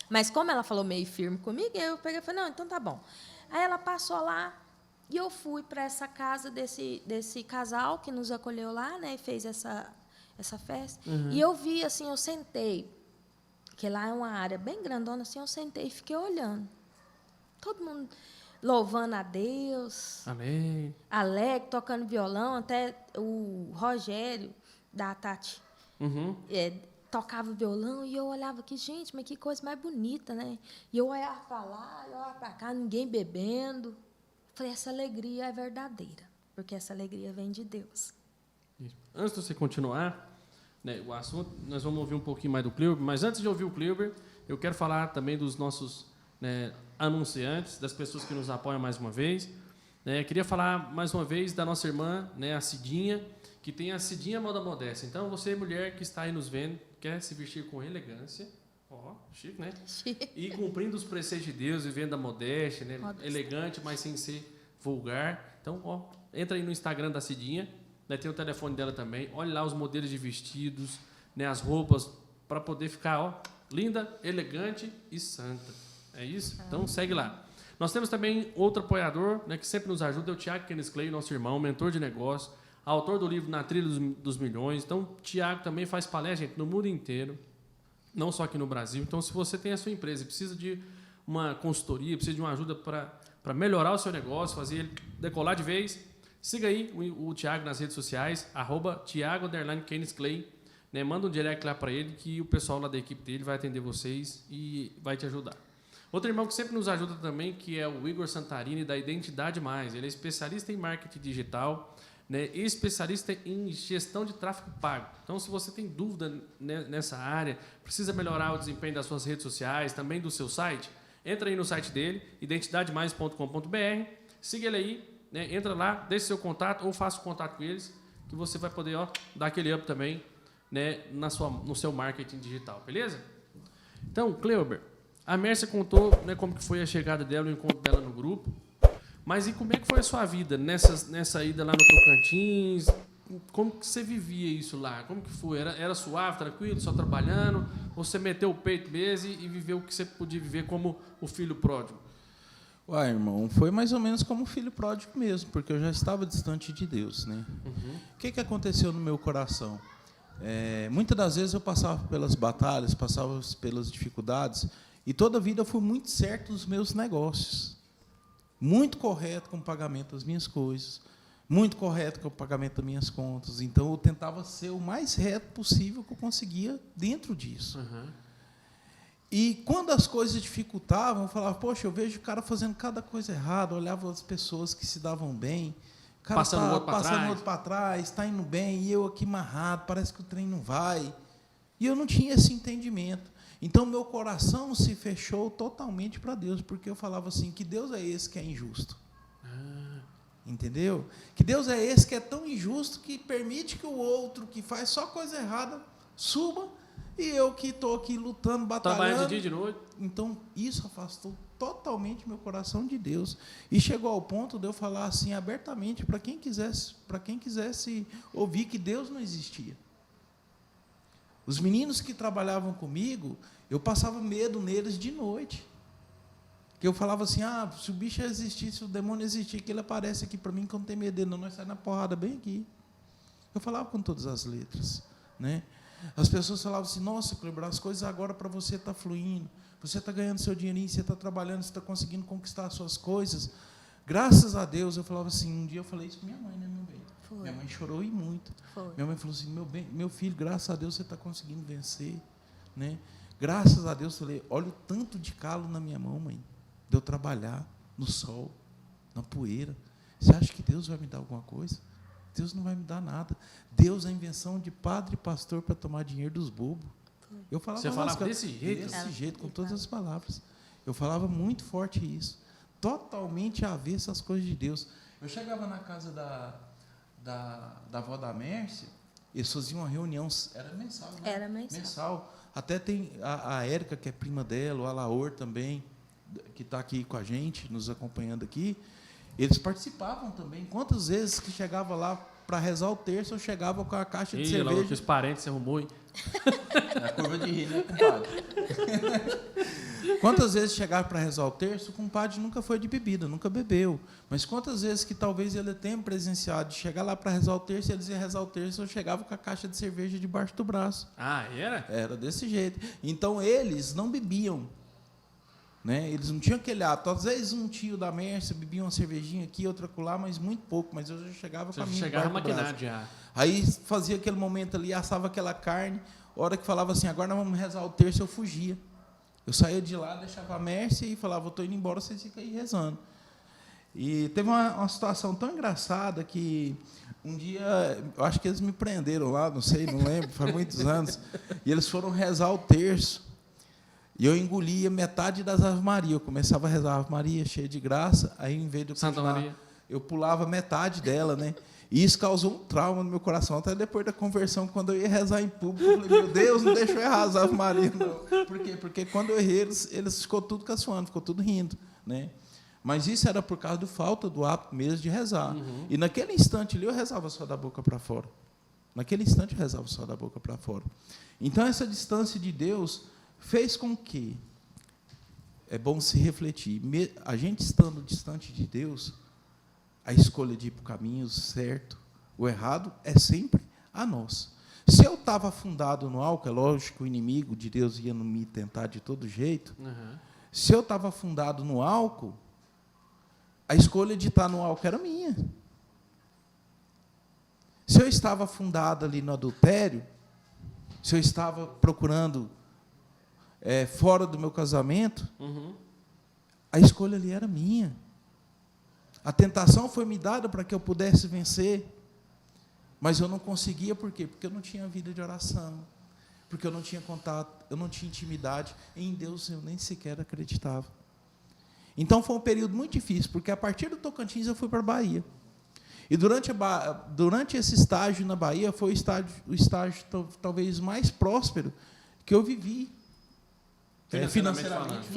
Mas como ela falou meio firme comigo, eu peguei e falei, não, então tá bom. Aí ela passou lá e eu fui para essa casa desse casal que nos acolheu lá, né, e fez essa festa. Uhum. E eu vi, assim, eu sentei, que lá é uma área bem grandona, assim, eu sentei e fiquei olhando. Todo mundo louvando a Deus. Amém. Alegre, tocando violão, até o Rogério, da Tati, Uhum. tocava violão, e eu olhava aqui, gente, mas que coisa mais bonita, né? E eu olhava para lá, eu olhava para cá, ninguém bebendo. Falei, essa alegria é verdadeira, porque essa alegria vem de Deus. Isso. Antes de você continuar, né, o assunto, nós vamos ouvir um pouquinho mais do Cleober, mas antes de ouvir o Cleober, eu quero falar também dos nossos, né, anunciantes, das pessoas que nos apoiam mais uma vez. Né, queria falar mais uma vez da nossa irmã, né, a Cidinha, que tem a Cidinha Moda Modesta. Então, você, mulher que está aí nos vendo, quer se vestir com elegância, ó, chique, né? E cumprindo os preceitos de Deus, vivendo a modéstia, né? Elegante, mas sem ser vulgar. Então, ó, entra aí no Instagram da Cidinha, né? Tem o telefone dela também. Olha lá os modelos de vestidos, né? As roupas, para poder ficar, ó, linda, elegante e santa. É isso? Então, segue lá. Nós temos também outro apoiador, né, que sempre nos ajuda, é o Tiago Kenneth Clay, nosso irmão, mentor de negócio, autor do livro Na Trilha dos Milhões. Então, o Tiago também faz palestra, gente, no mundo inteiro, não só aqui no Brasil. Então, se você tem a sua empresa e precisa de uma consultoria, precisa de uma ajuda para melhorar o seu negócio, fazer ele decolar de vez, siga aí o Tiago nas redes sociais, @Tiago_Kenneth né? Manda um direct lá para ele, que o pessoal lá da equipe dele vai atender vocês e vai te ajudar. Outro irmão que sempre nos ajuda também, que é o Igor Santarini, da Identidade Mais. Ele é especialista em marketing digital, né, e especialista em gestão de tráfego pago. Então, se você tem dúvida, né, nessa área, precisa melhorar o desempenho das suas redes sociais, também do seu site, entra aí no site dele, identidademais.com.br, siga ele aí, né, entra lá, deixe seu contato ou faça o contato com eles, que você vai poder, ó, dar aquele up também, né, no seu marketing digital, beleza? Então, Cleober, a Mércia contou, né, como que foi a chegada dela, o encontro dela no grupo. Mas e como é que foi a sua vida nessa ida lá no Tocantins? Como que você vivia isso lá? Como que foi? Era suave, tranquilo, só trabalhando? Ou você meteu o peito mesmo e viveu o que você podia viver como o filho pródigo? Uai, irmão, foi mais ou menos como o filho pródigo mesmo, porque eu já estava distante de Deus, né? Uhum. O que aconteceu no meu coração? Muitas das vezes eu passava pelas batalhas, passava pelas dificuldades, e toda a vida eu fui muito certo nos meus negócios. Muito correto com o pagamento das minhas coisas, muito correto com o pagamento das minhas contas. Então, eu tentava ser o mais reto possível que eu conseguia dentro disso. Uhum. E, quando as coisas dificultavam, eu falava, poxa, eu vejo o cara fazendo cada coisa errada, eu olhava as pessoas que se davam bem, o cara passando outro para trás, está indo bem, e eu aqui amarrado, parece que o trem não vai. E eu não tinha esse entendimento. Então, meu coração se fechou totalmente para Deus, porque eu falava assim, que Deus é esse que é injusto. Entendeu? Que Deus é esse que é tão injusto que permite que o outro, que faz só coisa errada, suba, e eu que estou aqui lutando, batalhando. Trabalhando de dia e de noite. Então, isso afastou totalmente meu coração de Deus. E chegou ao ponto de eu falar assim, abertamente, para quem quisesse ouvir que Deus não existia. Os meninos que trabalhavam comigo, eu passava medo neles de noite. Que eu falava assim, se o bicho existir, se o demônio existir, que ele aparece aqui para mim, que eu não tenho medo dele, não, nós saímos na porrada bem aqui. Eu falava com todas as letras, né? As pessoas falavam assim, nossa, Cleber, as coisas agora para você estão fluindo, você está ganhando seu dinheirinho, você está trabalhando, você está conseguindo conquistar as suas coisas. Graças a Deus, eu falava assim, um dia eu falei isso com minha mãe, né, meu bem? Foi. Minha mãe chorou e muito. Foi. Minha mãe falou assim, meu filho, graças a Deus você está conseguindo vencer, né? Graças a Deus, eu falei, olha o tanto de calo na minha mão, mãe, de eu trabalhar no sol, na poeira. Você acha que Deus vai me dar alguma coisa? Deus não vai me dar nada. Deus é a invenção de padre e pastor para tomar dinheiro dos bobos. Eu falava, você falava desse jeito? Desse jeito, com todas as palavras. Eu falava muito forte isso. Totalmente avesso às coisas de Deus. Eu chegava na casa da avó da Mércia, Eles faziam uma reunião, era mensal, né? Era mensal. Até tem a Érica, que é prima dela, o Alaor também, que está aqui com a gente, nos acompanhando aqui. Eles participavam também. Quantas vezes que chegava lá para rezar o terço, eu chegava com a caixa de cerveja. Logo que os parentes se arrumou, hein? É a curva de rir, né, compadre? Quantas vezes chegava para rezar o terço, o compadre nunca foi de bebida, nunca bebeu. Mas quantas vezes que talvez ele tenha presenciado de chegar lá para rezar o terço, eles iam rezar o terço, eu chegava com a caixa de cerveja debaixo do braço. Ah, era? Era desse jeito. Então, eles não bebiam. Né? Eles não tinham aquele hábito. Às vezes, um tio da Mércia bebia uma cervejinha aqui, outra acolá, mas muito pouco. Mas eu já chegava com a minha chegava debaixo do braço. maquinado já. Aí, fazia aquele momento ali, assava aquela carne. A hora que falava assim, agora nós vamos rezar o terço, eu fugia. Eu saía de lá, deixava a Mércia e falava, eu estou indo embora, vocês ficam aí rezando. E teve uma situação tão engraçada que um dia, eu acho que eles me prenderam lá, não sei, não lembro, faz muitos anos, e eles foram rezar o terço, e eu engolia metade das Ave Maria. Eu começava a rezar a Ave Maria, cheia de graça, aí, em vez de eu Santa Maria. eu pulava metade dela, né? E isso causou um trauma no meu coração, até depois da conversão, quando eu ia rezar em público, eu falei, meu Deus, não deixa eu errar as Ave Maria, não. Por quê? Porque quando eu errei, eles ficou tudo caçoando, ficou tudo rindo, né? Mas isso era por causa da falta do hábito mesmo de rezar. E naquele instante ali, eu rezava só da boca para fora. Naquele instante, eu rezava só da boca para fora. Então, essa distância de Deus fez com que, é bom se refletir, a gente estando distante de Deus, a escolha de ir para o caminho certo, o errado, é sempre a nossa. Se eu estava afundado no álcool, é lógico que o inimigo de Deus ia me tentar de todo jeito. Se eu estava afundado no álcool, a escolha de estar no álcool era minha. Se eu estava afundado ali no adultério, se eu estava procurando fora do meu casamento, a escolha ali era minha. A tentação foi me dada para que eu pudesse vencer, mas eu não conseguia, por quê? Porque eu não tinha vida de oração, porque eu não tinha contato, eu não tinha intimidade, em Deus eu nem sequer acreditava. Então, foi um período muito difícil, porque a partir do Tocantins eu fui para a Bahia. E durante esse estágio na Bahia, foi o estágio talvez mais próspero que eu vivi. Financeiramente.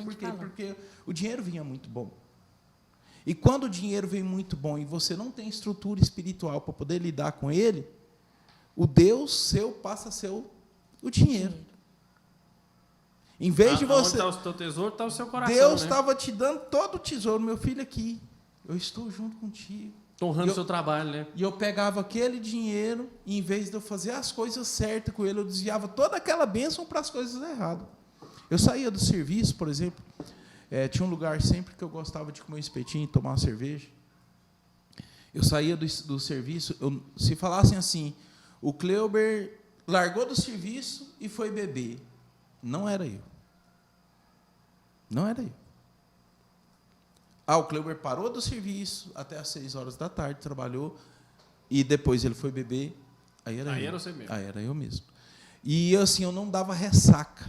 Por quê? Porque o dinheiro vinha muito bom. E quando o dinheiro vem muito bom e você não tem estrutura espiritual para poder lidar com ele, o Deus seu passa a ser o dinheiro. Em vez de você... Onde está o teu tesouro, está o seu coração. Deus estava te dando todo o tesouro, meu filho, aqui. Eu estou junto contigo. Honrando o seu trabalho, né? E eu pegava aquele dinheiro, e em vez de eu fazer as coisas certas com ele, eu desviava toda aquela bênção para as coisas erradas. Eu saía do serviço, por exemplo, tinha um lugar sempre que eu gostava de comer um espetinho e tomar uma cerveja. Eu saía do serviço, se falassem assim, o Cleuber largou do serviço e foi beber. Não era eu. Não era eu. O Cleuber parou do serviço até às 6 horas da tarde, trabalhou, e depois ele foi beber. Aí era você mesmo. Aí era eu mesmo. E assim, eu não dava ressaca.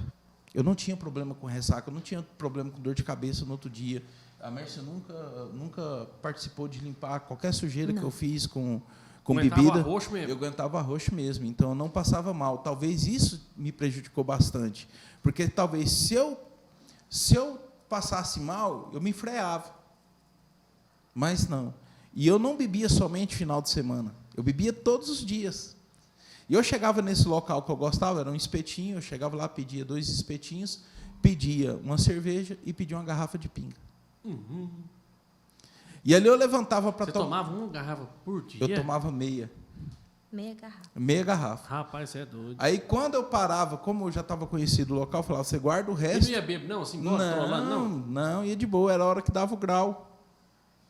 Eu não tinha problema com ressaca, eu não tinha problema com dor de cabeça no outro dia. A Mércia nunca participou de limpar qualquer sujeira que eu fiz com bebida. Roxo mesmo. Eu aguentava roxo mesmo, então eu não passava mal. Talvez isso me prejudicou bastante, porque talvez se eu passasse mal, eu me freava. Mas não. E eu não bebia somente final de semana, eu bebia todos os dias. E eu chegava nesse local que eu gostava, era um espetinho, eu chegava lá, pedia 2 espetinhos, pedia uma cerveja e pedia uma garrafa de pinga. E ali eu levantava para tomar. Você tomava uma garrafa por dia? Eu tomava meia. Meia garrafa. Rapaz, você é doido. Aí, quando eu parava, como eu já estava conhecido o local, eu falava, você guarda o resto. E não ia beber, não? Assim, não, ia de boa, era a hora que dava o grau.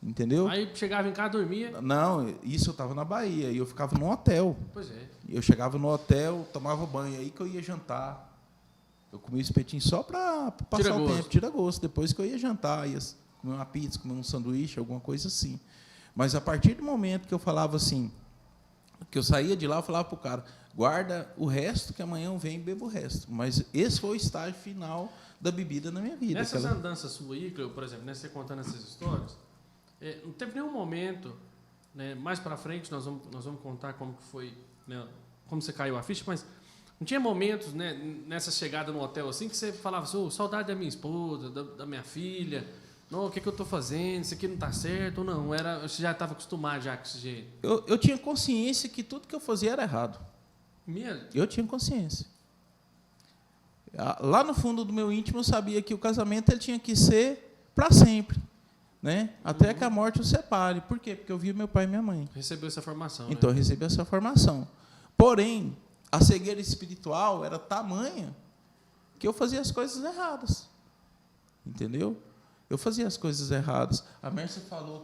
Entendeu? Aí chegava em casa, dormia. Não, isso eu estava na Bahia, e eu ficava num hotel. Pois é. Eu chegava no hotel, tomava banho, aí que eu ia jantar. Eu comia espetinho só para passar o tempo, tira gosto. Depois que eu ia jantar, ia comer uma pizza, comer um sanduíche, alguma coisa assim. Mas a partir do momento que eu falava assim, que eu saía de lá, eu falava para o cara, guarda o resto, que amanhã eu venho e bebo o resto. Mas esse foi o estágio final da bebida na minha vida. Nessas andanças suas aí, por exemplo, né, você contando essas histórias, não teve nenhum momento, né, mais para frente nós vamos contar como que foi né, como você caiu a ficha, mas não tinha momentos, né, nessa chegada no hotel assim que você falava assim, oh, saudade da minha esposa, da minha filha, não, o que eu estou fazendo, isso aqui não está certo ou não? Você já estava acostumado já com esse jeito? Eu tinha consciência que tudo que eu fazia era errado. Mesmo? Eu tinha consciência. Lá no fundo do meu íntimo eu sabia que o casamento ele tinha que ser para sempre, né? Até que a morte os separe. Por quê? Porque eu via meu pai e minha mãe. Recebeu essa formação. Então né? eu recebi essa formação. Porém, a cegueira espiritual era tamanha que eu fazia as coisas erradas. Entendeu? Eu fazia as coisas erradas. A Mércia falou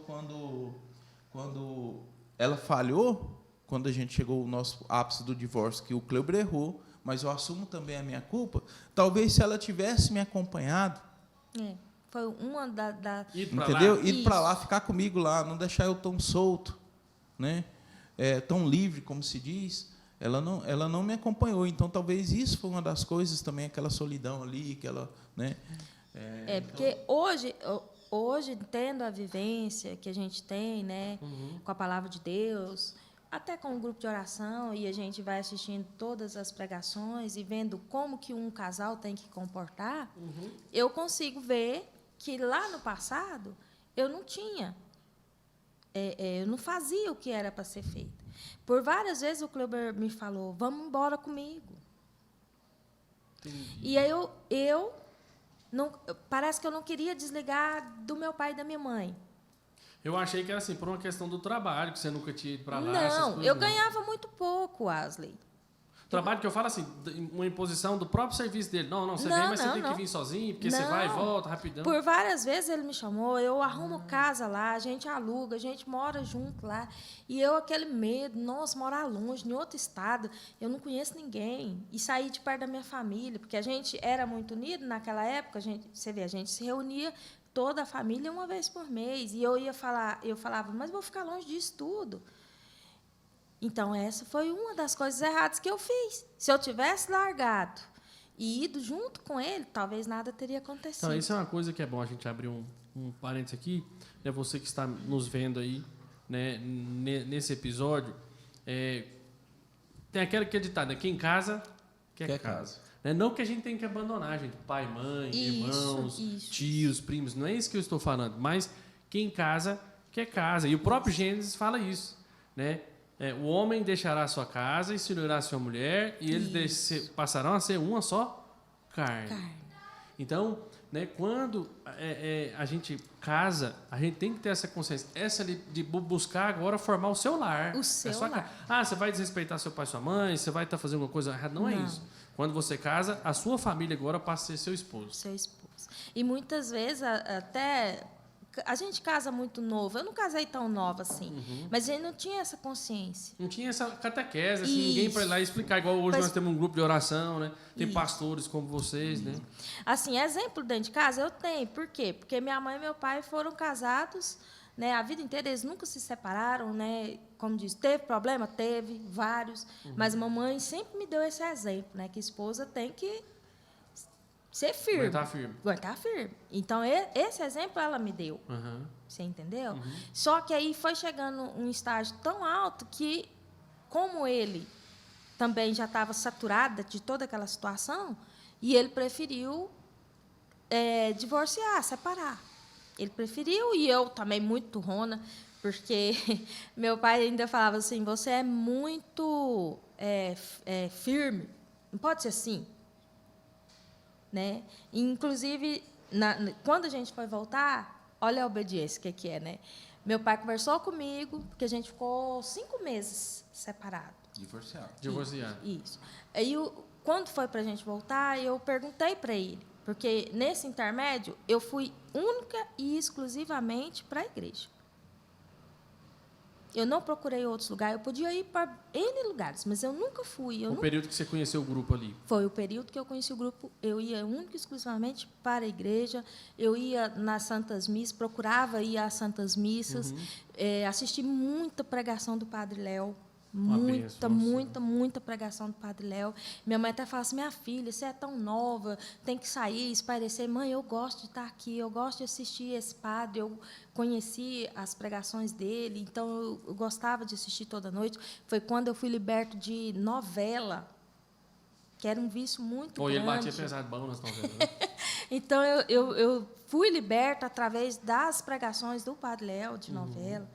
quando ela falhou, quando a gente chegou ao nosso ápice do divórcio, que o Cleber errou, mas eu assumo também a minha culpa. Talvez se ela tivesse me acompanhado, foi uma entendeu? Ir para lá, Isso. ficar comigo lá, não deixar eu tão solto, né? Tão livre, como se diz. Ela não me acompanhou. Então, talvez isso foi uma das coisas também, aquela solidão ali, aquela, né? Porque hoje, tendo a vivência que a gente tem, né, com a palavra de Deus, até com o grupo de oração, e a gente vai assistindo todas as pregações e vendo como que um casal tem que comportar, eu consigo ver que lá no passado eu não tinha, eu não fazia o que era para ser feito. Por várias vezes o Cleber me falou, vamos embora comigo. Entendi. E aí eu não, parece que eu não queria desligar do meu pai e da minha mãe. Eu achei que era assim, por uma questão do trabalho, que você nunca tinha ido para lá. essas Não, coisas, eu não. ganhava muito pouco, Wesley. Trabalho que eu falo assim, uma imposição do próprio serviço dele. Não, você vem, mas você tem que vir sozinho, porque você vai e volta rapidão. Por várias vezes ele me chamou, eu arrumo casa lá, a gente aluga, a gente mora junto lá. E eu, aquele medo, nossa, morar longe, em outro estado, eu não conheço ninguém. E sair de perto da minha família, porque a gente era muito unido naquela época, você vê, a gente se reunia toda a família uma vez por mês. E eu falava, mas vou ficar longe disso tudo. Então, essa foi uma das coisas erradas que eu fiz. Se eu tivesse largado e ido junto com ele, talvez nada teria acontecido. Então, isso é uma coisa que é bom a gente abrir um parênteses aqui. Né, você que está nos vendo aí, né, nesse episódio, tem aquele que é ditado, né, quem casa, quer casa. Né, não que a gente tem que abandonar, gente, pai, mãe, irmãos, tios, primos, não é isso que eu estou falando, mas quem casa, quer casa. E o próprio Gênesis fala isso, né? O homem deixará a sua casa e se unirá a sua mulher, e eles passarão a ser uma só carne. Então, né, quando a gente casa, a gente tem que ter essa consciência, de buscar agora formar o seu lar. O seu lar. Você vai desrespeitar seu pai e sua mãe, você vai estar fazendo alguma coisa errada. Não é isso. Quando você casa, a sua família agora passa a ser seu esposo. Seu esposo. E muitas vezes, até... A gente casa muito novo. Eu não casei tão nova assim. Mas a gente não tinha essa consciência. Não tinha essa catequese, assim, ninguém para ir lá explicar. Igual hoje nós temos um grupo de oração, né? Tem pastores como vocês, né? Assim, exemplo dentro de casa eu tenho. Por quê? Porque minha mãe e meu pai foram casados, né, a vida inteira, eles nunca se separaram, né? Como diz, teve problema? Teve, vários. Mas a mamãe sempre me deu esse exemplo, né? Que a esposa tem que ser firme. Aguentar firme. Então, esse exemplo ela me deu. Você entendeu? Só que aí foi chegando um estágio tão alto que, como ele também já estava saturado de toda aquela situação, e ele preferiu divorciar, separar. Ele preferiu, e eu também muito turrona, porque meu pai ainda falava assim, você é muito firme, não pode ser assim. Né? Inclusive, quando a gente foi voltar, olha a obediência, o que é, né? Meu pai conversou comigo, porque a gente ficou 5 meses separado. Divorciado. Isso. Aí, quando foi para a gente voltar, eu perguntei para ele, porque nesse intermédio eu fui única e exclusivamente para a igreja. Eu não procurei outros lugares. Eu podia ir para N lugares, mas eu nunca fui. Período que você conheceu o grupo ali? Foi o período que eu conheci o grupo. Eu ia única e exclusivamente para a igreja. Eu ia nas Santas Missas, procurava ir às Santas Missas. Assisti muita pregação do Padre Léo. Muita pregação do Padre Léo. Minha mãe até fala assim, minha filha, você é tão nova, tem que sair, espairecer. Mãe, eu gosto de estar aqui, eu gosto de assistir esse padre, eu conheci as pregações dele, então eu gostava de assistir toda noite. Foi quando eu fui liberto de novela, que era um vício muito grande. Ele batia pesado bom nas novelas, né? Então, eu fui liberta através das pregações do Padre Léo, de novela.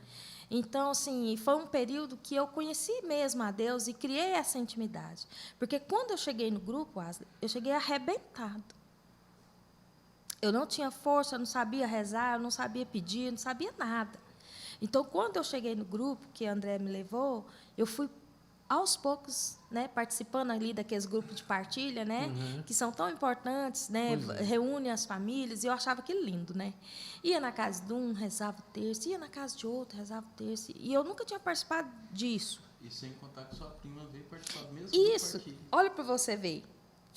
Então, assim, foi um período que eu conheci mesmo a Deus e criei essa intimidade. Porque quando eu cheguei no grupo, Ashley, eu cheguei arrebentado. Eu não tinha força, eu não sabia rezar, eu não sabia pedir, eu não sabia nada. Então, quando eu cheguei no grupo, que a André me levou, eu fui aos poucos, né, participando ali daqueles grupos de partilha, né, que são tão importantes, né, reúne as famílias, e eu achava aquilo lindo, né. Ia na casa de um, rezava o terço, ia na casa de outro, rezava o terço, e eu nunca tinha participado disso. E sem contar que sua prima veio participar do mesmo Isso, partilha. olha para você ver,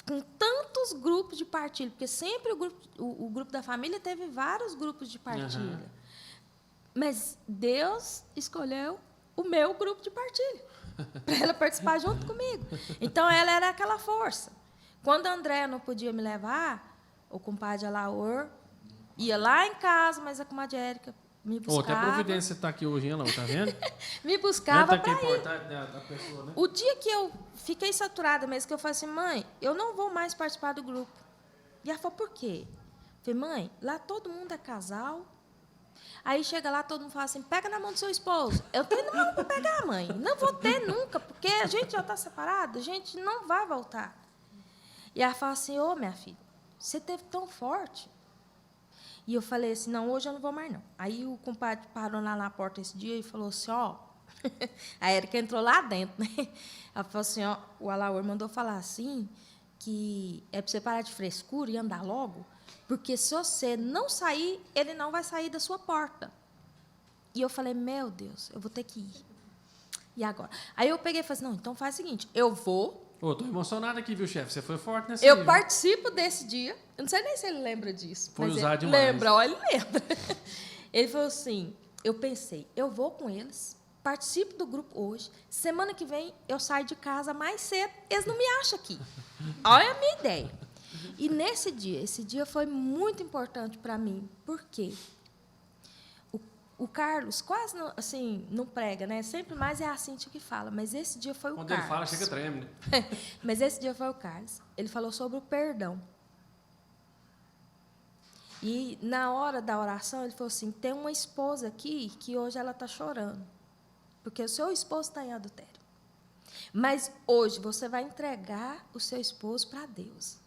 com tantos grupos de partilha, porque sempre o grupo da família teve vários grupos de partilha, mas Deus escolheu o meu grupo de partilha, para ela participar junto comigo. Então, ela era aquela força. Quando a Andréa não podia me levar, o compadre Alaor ia lá em casa, mas a comadre Érica me buscava. Até a Providência está aqui hoje, hein, tá vendo? Me buscava para ir. Da pessoa, né? O dia que eu fiquei saturada mesmo, que eu falei assim, mãe, eu não vou mais participar do grupo. E ela falou, por quê? Eu falei, mãe, lá todo mundo é casal. Aí chega lá, todo mundo fala assim, pega na mão do seu esposo. Eu tenho mão para pegar, mãe. Não vou ter nunca, porque a gente já está separado, a gente não vai voltar. E ela fala assim, ô, minha filha, você teve tão forte. E eu falei assim, não, hoje eu não vou mais, não. Aí o compadre parou lá na porta esse dia e falou assim, ó, a Érica entrou lá dentro, né? Ela falou assim, ó, o Alaor mandou falar assim, que é para você parar de frescura e andar logo, porque se você não sair, ele não vai sair da sua porta. E eu falei, meu Deus, eu vou ter que ir. E agora? Aí eu peguei e falei assim, não, então faz o seguinte, eu vou. Tô emocionado aqui, viu, chefe? Você foi forte nesse Eu dia. participo desse dia. Eu não sei nem se ele lembra disso. Foi mas usar ele demais. lembra, ó, ele lembra. Ele falou assim, eu pensei, eu vou com eles, participo do grupo hoje, semana que vem eu saio de casa mais cedo, eles não me acham aqui. Olha a minha ideia. E nesse dia, esse dia foi muito importante para mim. Por quê? O Carlos quase não, assim, não prega, né? Sempre mais é a Cíntia que fala, mas esse dia foi o Quando Carlos. ele fala, chega treme, né? Mas esse dia foi o Carlos. Ele falou sobre o perdão. E na hora da oração, ele falou assim, tem uma esposa aqui que hoje ela está chorando, porque o seu esposo está em adultério. Mas hoje você vai entregar o seu esposo para Deus.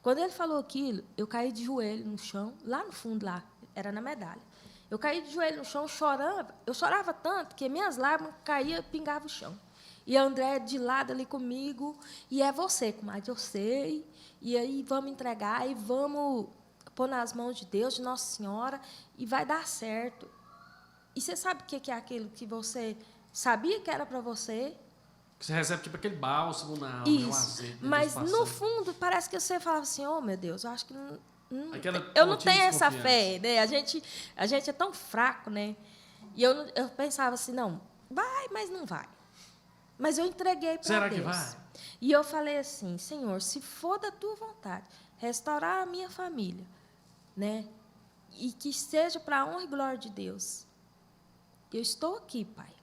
Quando ele falou aquilo, eu caí de joelho no chão, lá no fundo, lá, era na medalha. Eu caí de joelho no chão, chorando. Eu chorava tanto que minhas lágrimas caíam, pingavam o chão. E a André de lado ali comigo, e é você, comadre, eu sei. E aí vamos entregar e vamos pôr nas mãos de Deus, de Nossa Senhora, e vai dar certo. E você sabe o que é aquilo que você sabia que era para você? Que você recebe tipo aquele bálsamo na alma, Isso. um azeite. Mas, no fundo, parece que você falava assim, oh, meu Deus, eu acho que eu não tenho essa fé, né? A gente é tão fraco, né? E eu pensava assim, não, vai, mas não vai. Mas eu entreguei para Deus. Será que vai? E eu falei assim, Senhor, se for da tua vontade, restaurar a minha família, né? E que seja para a honra e glória de Deus. Eu estou aqui, Pai.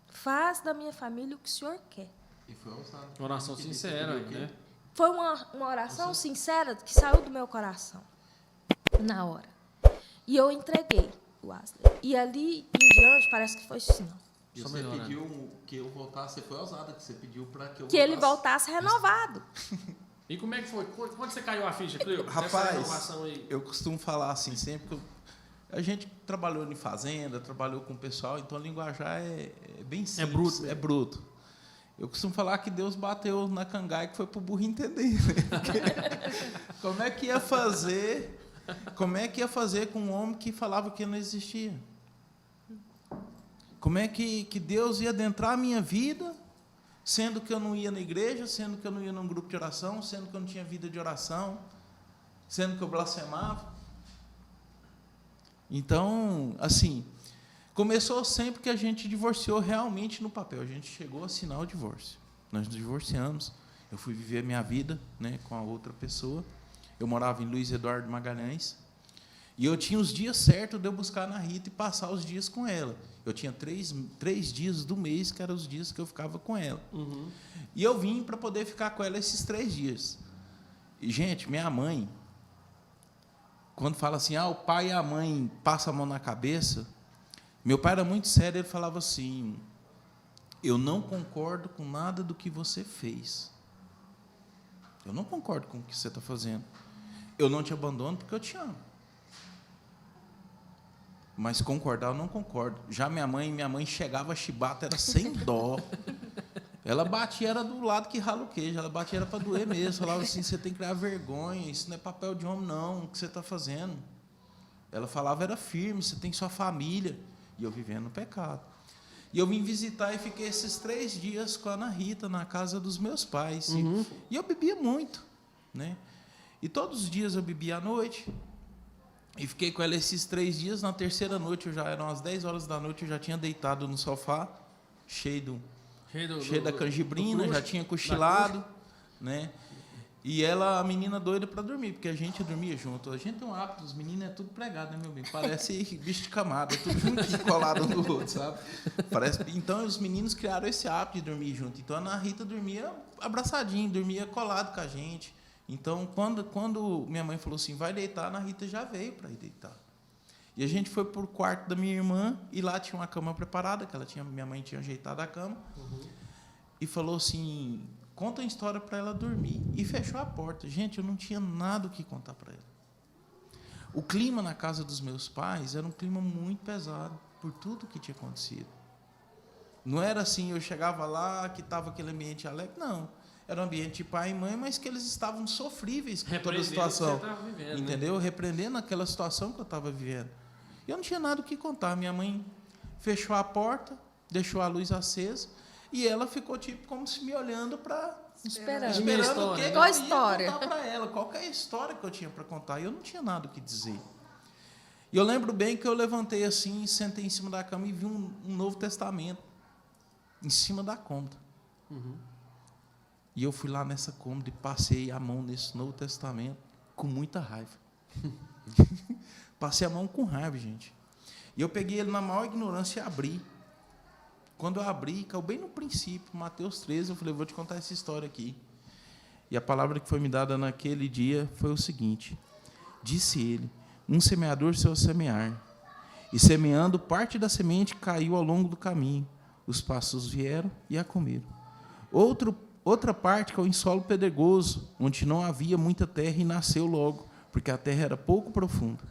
Faz da minha família o que o Senhor quer. E foi ousado. Oração sincera, né? Foi uma oração sincera que saiu do meu coração, na hora. E eu entreguei o Wesley. E ali em diante, parece que foi assim. E você pediu que eu voltasse, você foi ousada, que você pediu para que eu voltasse. Ele voltasse renovado. E como é que foi? Quando você caiu a ficha, Cleo? Rapaz, eu costumo falar assim, sempre que a gente trabalhou em fazenda, trabalhou com o pessoal, então o linguajar é bem simples. É bruto. É bruto. Eu costumo falar que Deus bateu na cangaia que foi para o burro entender. Como é que ia fazer com um homem que falava que não existia? Como é que Deus ia adentrar a minha vida, sendo que eu não ia na igreja, sendo que eu não ia num grupo de oração, sendo que eu não tinha vida de oração, sendo que eu blasfemava? Então, assim, Começou sempre que a gente divorciou realmente no papel. A gente chegou a assinar o divórcio. Nós nos divorciamos. Eu fui viver minha vida, né, com a outra pessoa. Eu morava em Luiz Eduardo Magalhães. E eu tinha os dias certos de eu buscar na Rita e passar os dias com ela. Eu tinha três dias do mês, que eram os dias que eu ficava com ela. Uhum. E eu vim para poder ficar com ela esses 3 dias. E, gente, minha mãe, quando fala assim, o pai e a mãe passam a mão na cabeça, meu pai era muito sério, ele falava assim, eu não concordo com nada do que você fez. Eu não concordo com o que você está fazendo. Eu não te abandono porque eu te amo. Mas concordar eu não concordo. Já minha mãe chegava, a chibata era sem dó. Ela batia, era do lado que rala o queijo, ela batia, era para doer mesmo. Falava assim, você tem que criar vergonha, isso não é papel de homem, não, o que você está fazendo. Ela falava, era firme, você tem sua família. E eu vivendo no pecado. E eu vim visitar e fiquei esses 3 dias com a Ana Rita, na casa dos meus pais. Uhum. E eu bebia muito, né? E todos os dias eu bebia à noite. E fiquei com ela esses 3 dias. Na terceira noite, eram as 10 horas da noite, eu já tinha deitado no sofá, cheio da canjibrina, já tinha cochilado, né? E ela, a menina doida para dormir, porque a gente dormia junto. A gente tem um hábito, os meninos é tudo pregado, né, meu bem? Parece bicho de camada, é tudo juntinho, colado um do outro, sabe? Então, os meninos criaram esse hábito de dormir junto. Então, a Ana Rita dormia abraçadinho, dormia colado com a gente. Então, quando minha mãe falou assim, vai deitar, a Ana Rita já veio para ir deitar. E a gente foi para o quarto da minha irmã, e lá tinha uma cama preparada, minha mãe tinha ajeitado a cama, e falou assim, conta uma história para ela dormir. E fechou a porta. Gente, eu não tinha nada o que contar para ela. O clima na casa dos meus pais era um clima muito pesado, por tudo que tinha acontecido. Não era assim, eu chegava lá, que estava aquele ambiente alegre, não. Era um ambiente de pai e mãe, mas que eles estavam sofríveis com toda a situação. Vivendo, entendeu? Né? Repreendendo aquela situação que eu estava vivendo. E eu não tinha nada o que contar. Minha mãe fechou a porta, deixou a luz acesa, e ela ficou tipo como se me olhando para... Esperando o que qual eu história? ia contar para ela, qual que é a história que eu tinha para contar. E eu não tinha nada o que dizer. E eu lembro bem que eu levantei assim, sentei em cima da cama e vi um Novo Testamento em cima da cômoda. Uhum. E eu fui lá nessa cômoda e passei a mão nesse Novo Testamento com muita raiva. Passei a mão com raiva, gente. E eu peguei ele na maior ignorância e abri. Quando eu abri, caiu bem no princípio, Mateus 13, eu falei, vou te contar essa história aqui. E a palavra que foi me dada naquele dia foi o seguinte, disse ele, um semeador saiu a semear, e semeando, parte da semente caiu ao longo do caminho, os pássaros vieram e a comeram. Outra parte caiu em solo pedregoso, onde não havia muita terra e nasceu logo, porque a terra era pouco profunda.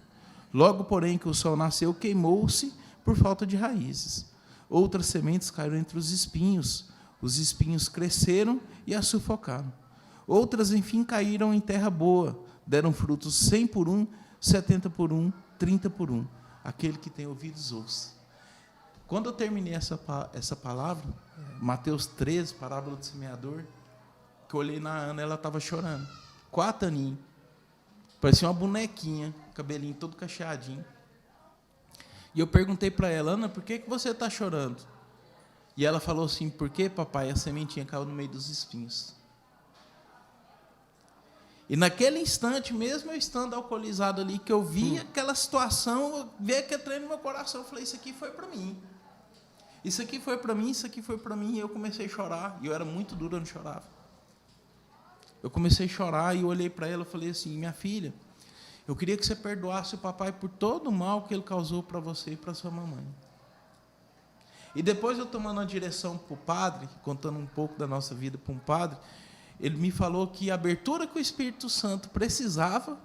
Logo, porém, que o sol nasceu, queimou-se por falta de raízes. Outras sementes caíram entre os espinhos cresceram e a sufocaram. Outras, enfim, caíram em terra boa, deram frutos 100 por 1, 70 por 1, 30 por 1. Aquele que tem ouvidos, ouça. Quando eu terminei essa palavra, Mateus 13, parábola do semeador, que eu olhei na Ana, ela estava chorando. 4 aninhos. Parecia uma bonequinha, cabelinho todo cacheadinho. E eu perguntei para ela, Ana, por que você está chorando? E ela falou assim, por que, papai, a sementinha caiu no meio dos espinhos? E naquele instante, mesmo eu estando alcoolizado ali, que eu vi aquela situação, eu vi aquele trem no meu coração, eu falei, isso aqui foi para mim. Isso aqui foi para mim, isso aqui foi para mim. E eu comecei a chorar, e eu era muito duro, eu não chorava. Eu comecei a chorar e eu olhei para ela e falei assim, minha filha, eu queria que você perdoasse o papai por todo o mal que ele causou para você e para sua mamãe. E depois eu tomando a direção para o padre, contando um pouco da nossa vida para um padre, ele me falou que a abertura que o Espírito Santo precisava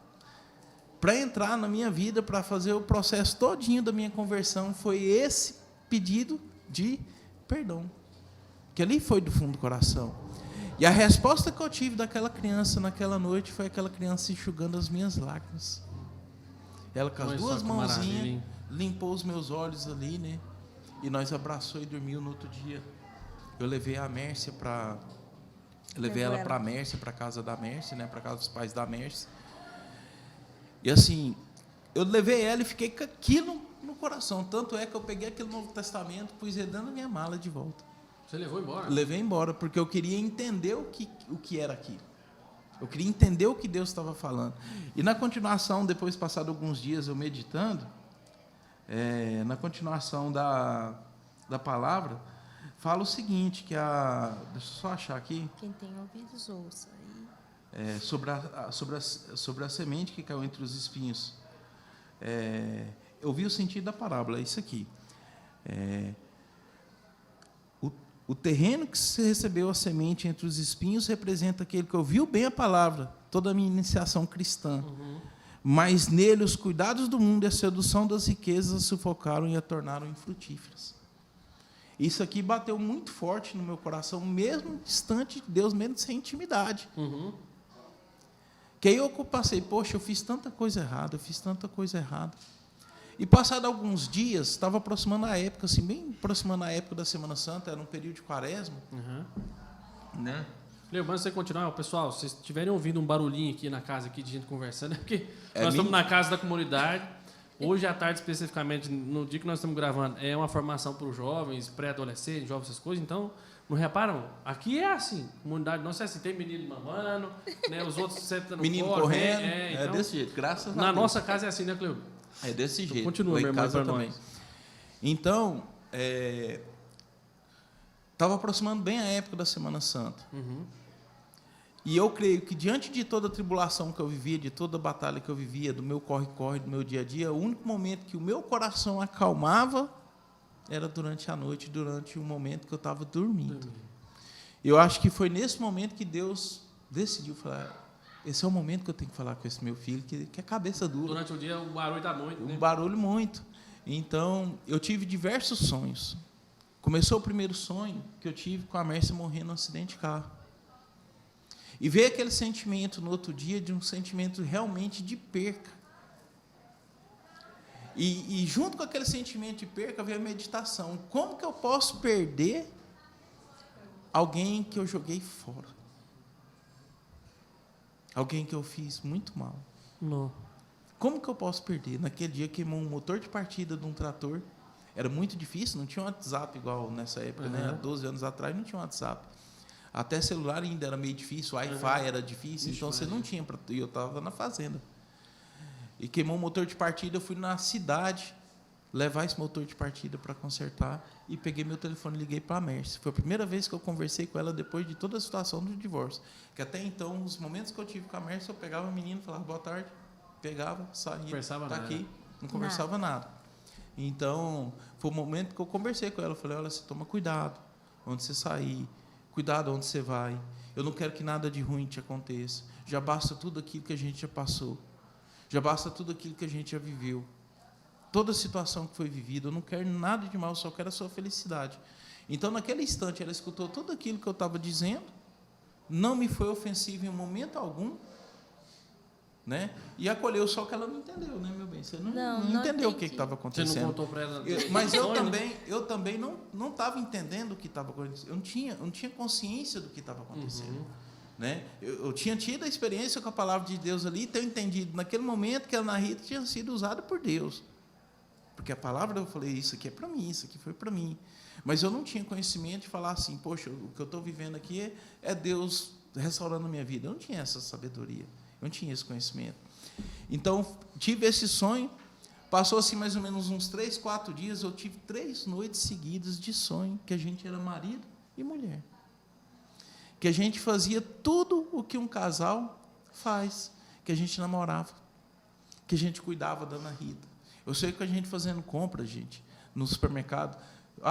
para entrar na minha vida, para fazer o processo todinho da minha conversão, foi esse pedido de perdão, que ali foi do fundo do coração. E a resposta que eu tive daquela criança naquela noite foi aquela criança enxugando as minhas lágrimas. Ela com as duas mãozinhas limpou os meus olhos ali, né? E nós abraçou e dormiu no outro dia. Eu levei a Mércia para... Levei ela para a Mércia, para a casa da Mércia, né? Para a casa dos pais da Mércia. E assim, eu levei ela e fiquei com aquilo no coração. Tanto é que eu peguei aquele Novo Testamento, pus ele dentro da minha mala de volta. Você levou embora? Levei embora, porque eu queria entender o que era aquilo. Eu queria entender o que Deus estava falando. E na continuação, depois de passado alguns dias eu meditando, na continuação da palavra, fala o seguinte, que deixa eu só achar aqui. Quem tem ouvidos, ouça. Aí. Sobre a semente que caiu entre os espinhos. Eu vi o sentido da parábola, é isso aqui. O terreno que se recebeu a semente entre os espinhos representa aquele que ouviu bem a palavra, toda a minha iniciação cristã. Mas nele os cuidados do mundo e a sedução das riquezas a sufocaram e a tornaram infrutíferas. Isso aqui bateu muito forte no meu coração, mesmo distante de Deus, mesmo sem intimidade. Que aí eu passei, poxa, eu fiz tanta coisa errada, E passado alguns dias, estava aproximando a época, assim, bem aproximando a época da Semana Santa, era um período de quaresma. Né? Lembrando, você continuar, pessoal, se vocês estiverem ouvindo um barulhinho aqui na casa aqui de gente conversando, é porque nós estamos na casa da comunidade. Hoje à tarde, especificamente, no dia que nós estamos gravando, é uma formação para os jovens, pré-adolescentes, jovens, essas coisas. Então, não reparam? Aqui é assim, a comunidade nossa é assim, tem menino mamando, né, os outros sentando menino correndo, então, desse jeito, graças a Deus. Na nossa casa é assim, né, Cleo? É desse jeito. Continua, meu irmão, para nós. Então, estava aproximando bem a época da Semana Santa. E eu creio que, diante de toda a tribulação que eu vivia, de toda a batalha que eu vivia, do meu corre-corre, do meu dia a dia, o único momento que o meu coração acalmava era durante a noite, durante o momento que eu estava dormindo. Eu acho que foi nesse momento que Deus decidiu falar: esse é o momento que eu tenho que falar com esse meu filho, que é cabeça dura. Durante o dia, o barulho dá muito, né? Um barulho muito. Então, eu tive diversos sonhos. Começou o primeiro sonho que eu tive com a Mércia morrendo num acidente de carro. E veio aquele sentimento no outro dia, de um sentimento realmente de perca. E junto com aquele sentimento de perca veio a meditação. Como que eu posso perder alguém que eu joguei fora? Alguém que eu fiz muito mal. Não. Como que eu posso perder? Naquele dia queimou um motor de partida de um trator. Era muito difícil, não tinha um WhatsApp igual nessa época, né? Há 12 anos atrás não tinha um WhatsApp. Até celular ainda era meio difícil, Wi-Fi era difícil, então você não tinha. E eu estava na fazenda. E queimou o motor de partida, eu fui na cidade levar esse motor de partida para consertar e peguei meu telefone e liguei para a Mércia. Foi a primeira vez que eu conversei com ela depois de toda a situação do divórcio. Que até então, os momentos que eu tive com a Mércia, eu pegava o menino, falava boa tarde, pegava, saía, está aqui, não conversava nada. Então, foi o momento que eu conversei com ela. Eu falei: olha, você toma cuidado onde você sair, cuidado onde você vai. Eu não quero que nada de ruim te aconteça. Já basta tudo aquilo que a gente já passou. Já basta tudo aquilo que a gente já viveu. Toda a situação que foi vivida. Eu não quero nada de mal, eu só quero a sua felicidade. Então, naquele instante, ela escutou tudo aquilo que eu estava dizendo. Não me foi ofensivo em momento algum. Né? E acolheu, só que ela não entendeu, né, meu bem? Você não entendeu o que estava acontecendo. Você não contou para ela? Mas eu também não estava entendendo o que estava acontecendo. Eu não tinha consciência do que estava acontecendo. Né? Eu tinha tido a experiência com a palavra de Deus ali e ter entendido naquele momento que a Ana Rita tinha sido usada por Deus. Porque a palavra, eu falei, isso aqui é para mim, isso aqui foi para mim. Mas eu não tinha conhecimento de falar assim, poxa, o que eu estou vivendo aqui é Deus restaurando a minha vida. Eu não tinha essa sabedoria. Eu não tinha esse conhecimento. Então, tive esse sonho. Passou assim mais ou menos uns 3, 4 dias. Eu tive 3 noites seguidas de sonho que a gente era marido e mulher. Que a gente fazia tudo o que um casal faz. Que a gente namorava. Que a gente cuidava da Ana Rita. Eu sei que a gente fazendo compra, gente, no supermercado.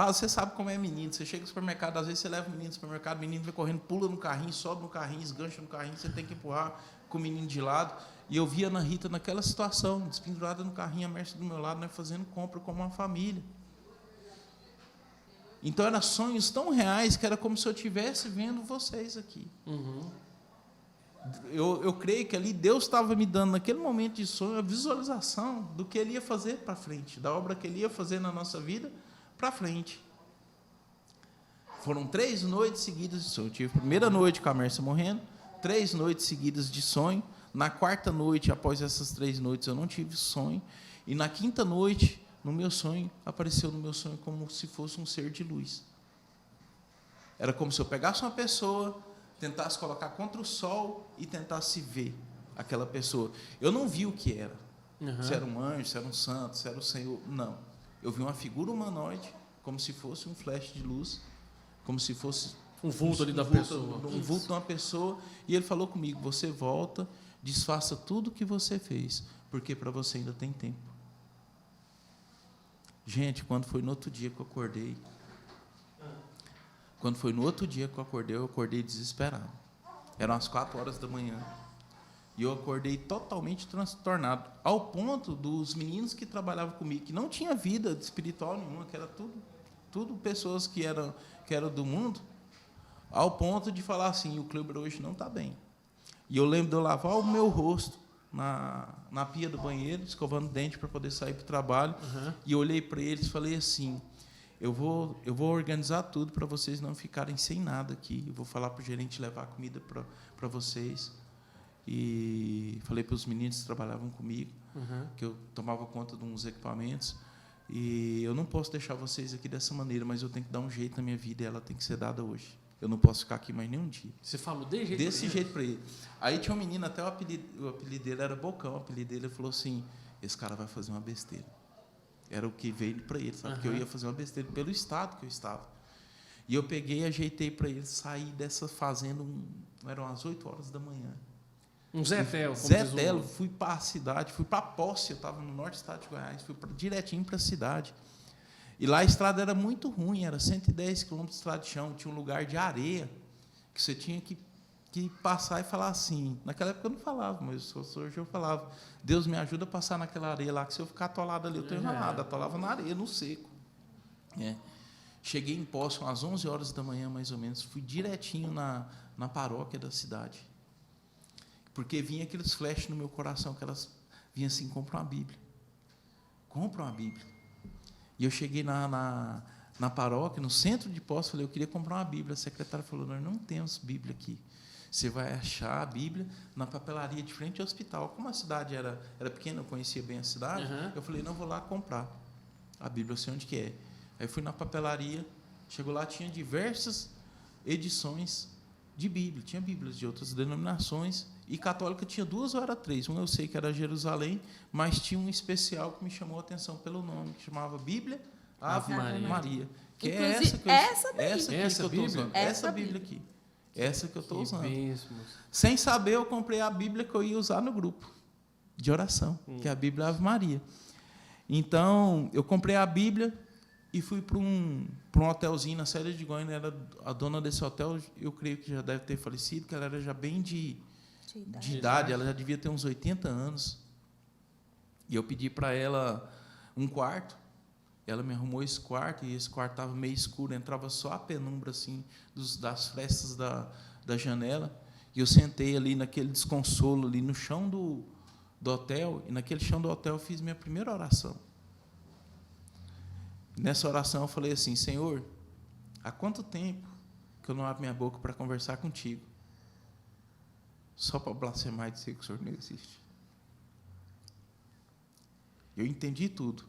Você sabe como é menino. Você chega no supermercado, às vezes você leva o menino no supermercado, o menino vai correndo, pula no carrinho, sobe no carrinho, esgancha no carrinho, você tem que empurrar com o menino de lado. E eu via a Ana Rita naquela situação, despendurada no carrinho, a Mércia do meu lado, né, fazendo compra como uma família. Então, eram sonhos tão reais que era como se eu estivesse vendo vocês aqui. Eu creio que ali Deus estava me dando, naquele momento de sonho, a visualização do que Ele ia fazer para frente, da obra que Ele ia fazer na nossa vida para frente. Foram 3 noites seguidas de sonho. Eu tive a primeira noite com a Mércia morrendo, 3 noites seguidas de sonho. Na 4ª noite, após essas 3 noites, eu não tive sonho. E na 5ª noite, no meu sonho, apareceu no meu sonho como se fosse um ser de luz. Era como se eu pegasse uma pessoa, tentasse colocar contra o sol e tentasse ver aquela pessoa. Eu não vi o que era. Se era um anjo, se era um santo, se era o Senhor. Não. Eu vi uma figura humanoide, como se fosse um flash de luz, como se fosse um vulto ali da pessoa. Um vulto de uma pessoa. E ele falou comigo, você volta, desfaça tudo o que você fez, porque para você ainda tem tempo. Gente, quando foi no outro dia que eu acordei, eu acordei desesperado. Eram as 4 horas da manhã. E eu acordei totalmente transtornado, ao ponto dos meninos que trabalhavam comigo, que não tinha vida espiritual nenhuma, que era tudo pessoas que eram do mundo, ao ponto de falar assim, o Cleber hoje não está bem. E eu lembro de eu lavar o meu rosto na pia do banheiro, escovando dente para poder sair para o trabalho, e eu olhei para eles e falei assim, eu vou organizar tudo para vocês não ficarem sem nada aqui, eu vou falar para o gerente levar comida para vocês. E falei para os meninos que trabalhavam comigo, que eu tomava conta de uns equipamentos, e eu não posso deixar vocês aqui dessa maneira, mas eu tenho que dar um jeito na minha vida, e ela tem que ser dada hoje. Eu não posso ficar aqui mais nenhum dia. Você falou desse jeito para ele. Aí tinha um menino, até o apelido dele era Bocão, o apelido dele falou assim, esse cara vai fazer uma besteira. Era o que veio para ele, sabe? Que eu ia fazer uma besteira pelo estado que eu estava. E eu peguei e ajeitei para ele sair dessa fazenda, eram as 8 horas da manhã. Um Zé Telo, fui para a cidade, fui para Posse, eu estava no norte do estado de Goiás, fui direitinho para a cidade. E lá a estrada era muito ruim, era 110 quilômetros de estrada de chão, tinha um lugar de areia, que você tinha que passar e falar assim. Naquela época eu não falava, mas hoje eu falava, Deus me ajuda a passar naquela areia lá, que se eu ficar atolado ali, eu tenho nada, atolava na areia, no seco. Cheguei em Posse às 11 horas da manhã, mais ou menos, fui direitinho na paróquia da cidade. Porque vinha aqueles flashes no meu coração, que elas vinham assim, compra uma Bíblia. Compra uma Bíblia. E eu cheguei na paróquia, no centro de Poços, falei, eu queria comprar uma Bíblia. A secretária falou, nós não temos Bíblia aqui. Você vai achar a Bíblia na papelaria de frente ao hospital. Como a cidade era pequena, eu conhecia bem a cidade, eu falei, não, vou lá comprar a Bíblia, eu sei onde que é. Aí fui na papelaria, chegou lá, tinha diversas edições de Bíblia. Tinha Bíblias de outras denominações, e católica tinha 2 ou era 3. Um eu sei que era Jerusalém, mas tinha um especial que me chamou a atenção pelo nome, que chamava Bíblia Ave Maria. Que é essa que eu estou usando. Essa Bíblia aqui. Essa que eu estou usando. Sem saber, eu comprei a Bíblia que eu ia usar no grupo de oração, que é a Bíblia Ave Maria. Então, eu comprei a Bíblia e fui para um hotelzinho na Serra de Goiânia. Era a dona desse hotel, eu creio que já deve ter falecido, que ela era já bem de idade, ela já devia ter uns 80 anos. E eu pedi para ela um quarto, ela me arrumou esse quarto, e esse quarto estava meio escuro, entrava só a penumbra assim, das frestas da janela, e eu sentei ali naquele desconsolo, ali no chão do hotel, e naquele chão do hotel eu fiz minha primeira oração. Nessa oração eu falei assim, Senhor, há quanto tempo que eu não abro minha boca para conversar contigo? Só para blasfemar e dizer que o Senhor não existe. Eu entendi tudo.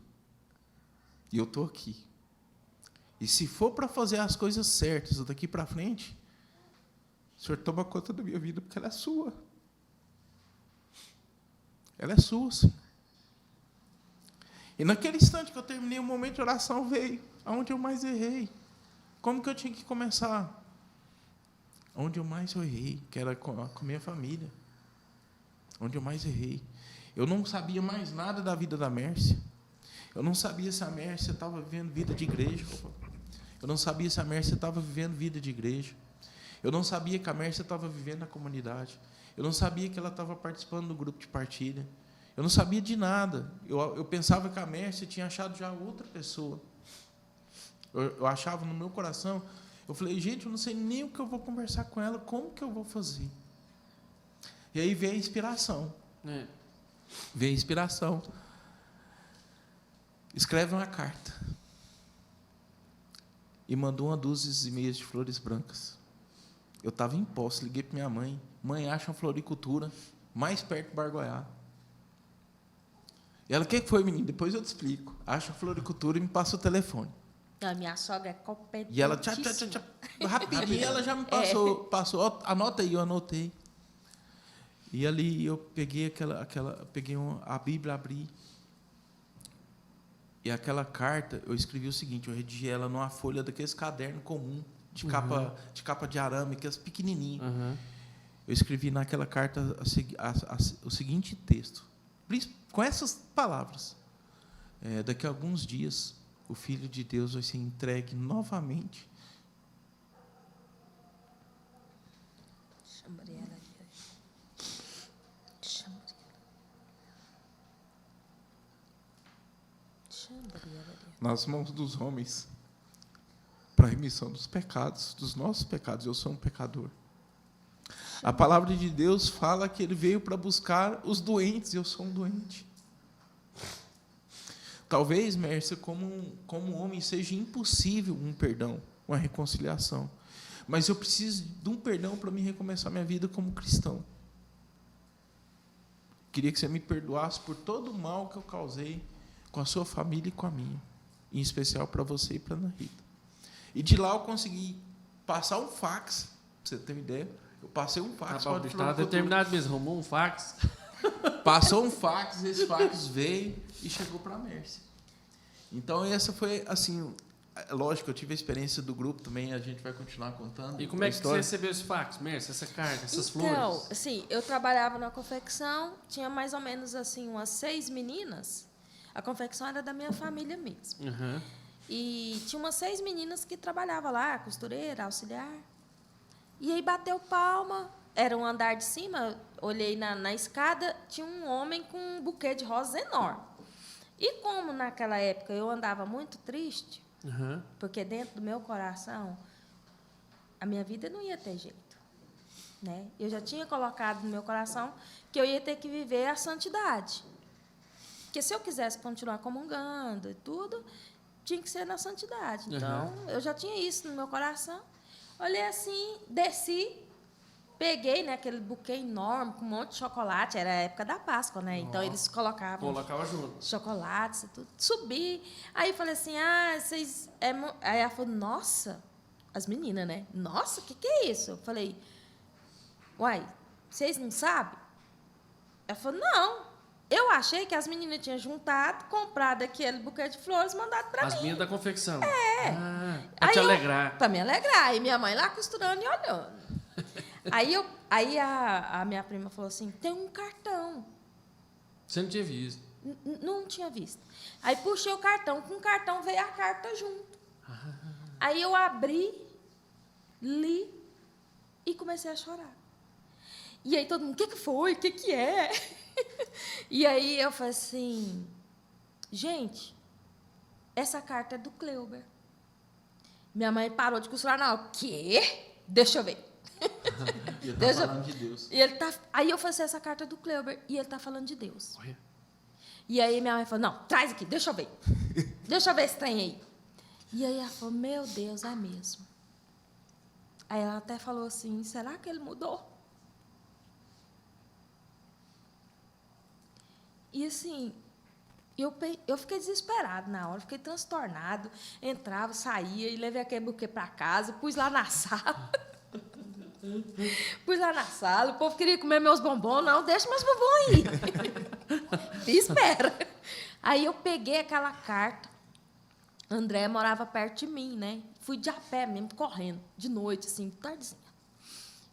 E eu estou aqui. E se for para fazer as coisas certas daqui para frente, o Senhor toma conta da minha vida, porque ela é sua. Ela é sua, Senhor. E naquele instante que eu terminei o momento de oração, veio aonde eu mais errei. Como que eu tinha que começar? Onde eu mais errei, que era com a minha família. Onde eu mais errei. Eu não sabia mais nada da vida da Mércia. Eu não sabia se a Mércia estava vivendo vida de igreja. Eu não sabia se a Mércia estava vivendo vida de igreja. Eu não sabia que a Mércia estava vivendo na comunidade. Eu não sabia que ela estava participando do grupo de partilha. Eu não sabia de nada. Eu pensava que a Mércia tinha achado já outra pessoa. Eu achava no meu coração, eu falei, gente, eu não sei nem o que eu vou conversar com ela, como que eu vou fazer? E aí veio a inspiração. Veio a inspiração. Escreve uma carta. E mandou 1 dúzia e meia de flores brancas. Eu estava em Poços, liguei para minha mãe. Mãe, acha uma floricultura mais perto do Bargoiá. E ela, o que foi, menino? Depois eu te explico. Acha a floricultura e me passa o telefone. A minha sogra é competente. E ela, tchá, rapidinho, ela já me passou. Ó, anota aí, eu anotei. E ali eu peguei a Bíblia, abri. E aquela carta, eu escrevi o seguinte, eu redigi ela numa folha daqueles cadernos comum, de capa de arame, aqueles pequenininhos. Eu escrevi naquela carta o seguinte texto, com essas palavras. Daqui a alguns dias, o Filho de Deus vai ser entregue novamente. Nas mãos dos homens, para a remissão dos pecados, dos nossos pecados. Eu sou um pecador. A palavra de Deus fala que ele veio para buscar os doentes, e eu sou um doente. Talvez, Mércia, como homem, seja impossível um perdão, uma reconciliação. Mas eu preciso de um perdão para me recomeçar minha vida como cristão. Queria que você me perdoasse por todo o mal que eu causei com a sua família e com a minha. Em especial para você e para a Ana Rita. E de lá eu consegui passar um fax, para você ter uma ideia. Eu passei um fax. Estava determinado mesmo, arrumou um fax. Passou um fax, esse fax veio e chegou para a Mércia. Então, essa foi, assim, lógico, eu tive a experiência do grupo também, a gente vai continuar contando. E como é que você recebeu esse fax, Mércia, essa carta, essas flores? Então, assim, eu trabalhava na confecção, tinha mais ou menos, assim, umas 6 meninas. A confecção era da minha família mesmo. E tinha umas 6 meninas que trabalhavam lá, costureira, auxiliar. E aí bateu palma, era um andar de cima, olhei na escada, tinha um homem com um buquê de rosas enorme. E como naquela época eu andava muito triste, porque dentro do meu coração, a minha vida não ia ter jeito. Né? Eu já tinha colocado no meu coração que eu ia ter que viver a santidade. Porque se eu quisesse continuar comungando e tudo, tinha que ser na santidade. Então, eu já tinha isso no meu coração. Olhei assim, desci, peguei, né, aquele buquê enorme com um monte de chocolate. Era a época da Páscoa, né? Então, eles colocavam junto. chocolates e tudo. Subi. Aí, falei assim, vocês... Aí ela falou, nossa, as meninas, né? Nossa, o que é isso? Eu falei, uai, vocês não sabem? Ela falou, não. Eu achei que as meninas tinham juntado, comprado aquele buquê de flores, mandado para mim. As minhas da confecção. Para te alegrar. Para me alegrar. E minha mãe lá costurando e olhando. Aí a minha prima falou assim, tem um cartão. Você não tinha visto? Não tinha visto. Aí puxei o cartão. Com o cartão veio a carta junto. Aí eu abri, li e comecei a chorar. E aí todo mundo, o que foi? O que é? E aí eu falei assim, gente, essa carta é do Cleuber. Minha mãe parou de costurar, não, o quê? Deixa eu ver. Ele está falando de Deus. Aí eu falei assim, essa carta é do Cleuber, e ele está falando de Deus. Olha. E aí minha mãe falou, não, traz aqui, deixa eu ver. Deixa eu ver esse trem aí. E aí ela falou, meu Deus, é mesmo. Aí ela até falou assim, será que ele mudou? E assim, eu fiquei desesperado na hora, fiquei transtornado. Entrava, saía e levei aquele buquê para casa, pus lá na sala. Pus lá na sala, o povo queria comer meus bombons, não, deixa meus bombons aí. E espera. Aí eu peguei aquela carta. André morava perto de mim, né? Fui de a pé mesmo, correndo, de noite, assim, tardezinha.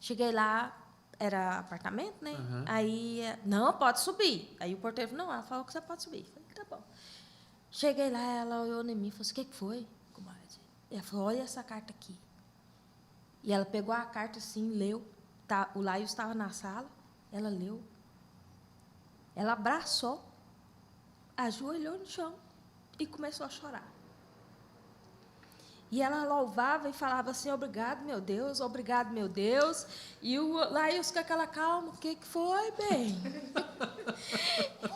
Cheguei lá, era apartamento, né? Aí, não, pode subir. Aí o porteiro falou, não, ela falou que você pode subir. Falei, tá bom. Cheguei lá, ela olhou em mim e falou assim, o que foi, comadre? Ela falou, olha essa carta aqui. E ela pegou a carta assim, leu. O Laio estava na sala, ela leu. Ela abraçou, ajoelhou no chão e começou a chorar. E ela louvava e falava assim, obrigado, meu Deus, obrigado, meu Deus. E o Laís com aquela calma, o que foi, bem?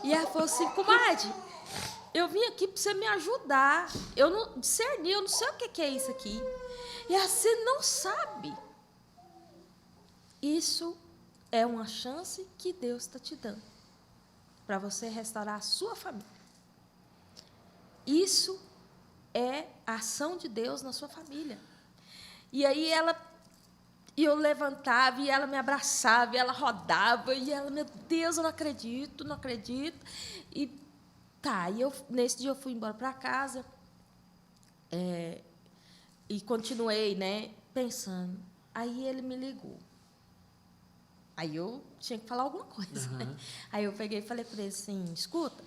E ela falou assim, comadre, eu vim aqui para você me ajudar. Eu não discerni, eu não sei o que é isso aqui. E você não sabe. Isso é uma chance que Deus está te dando. para você restaurar a sua família. Isso é a ação de Deus na sua família. E aí eu levantava, e ela me abraçava, e ela rodava, e ela, meu Deus, eu não acredito, não acredito. E tá, nesse dia eu fui embora para casa, e continuei, né, pensando. Aí ele me ligou. Aí eu tinha que falar alguma coisa. Né? Aí eu peguei e falei para ele assim, escuta,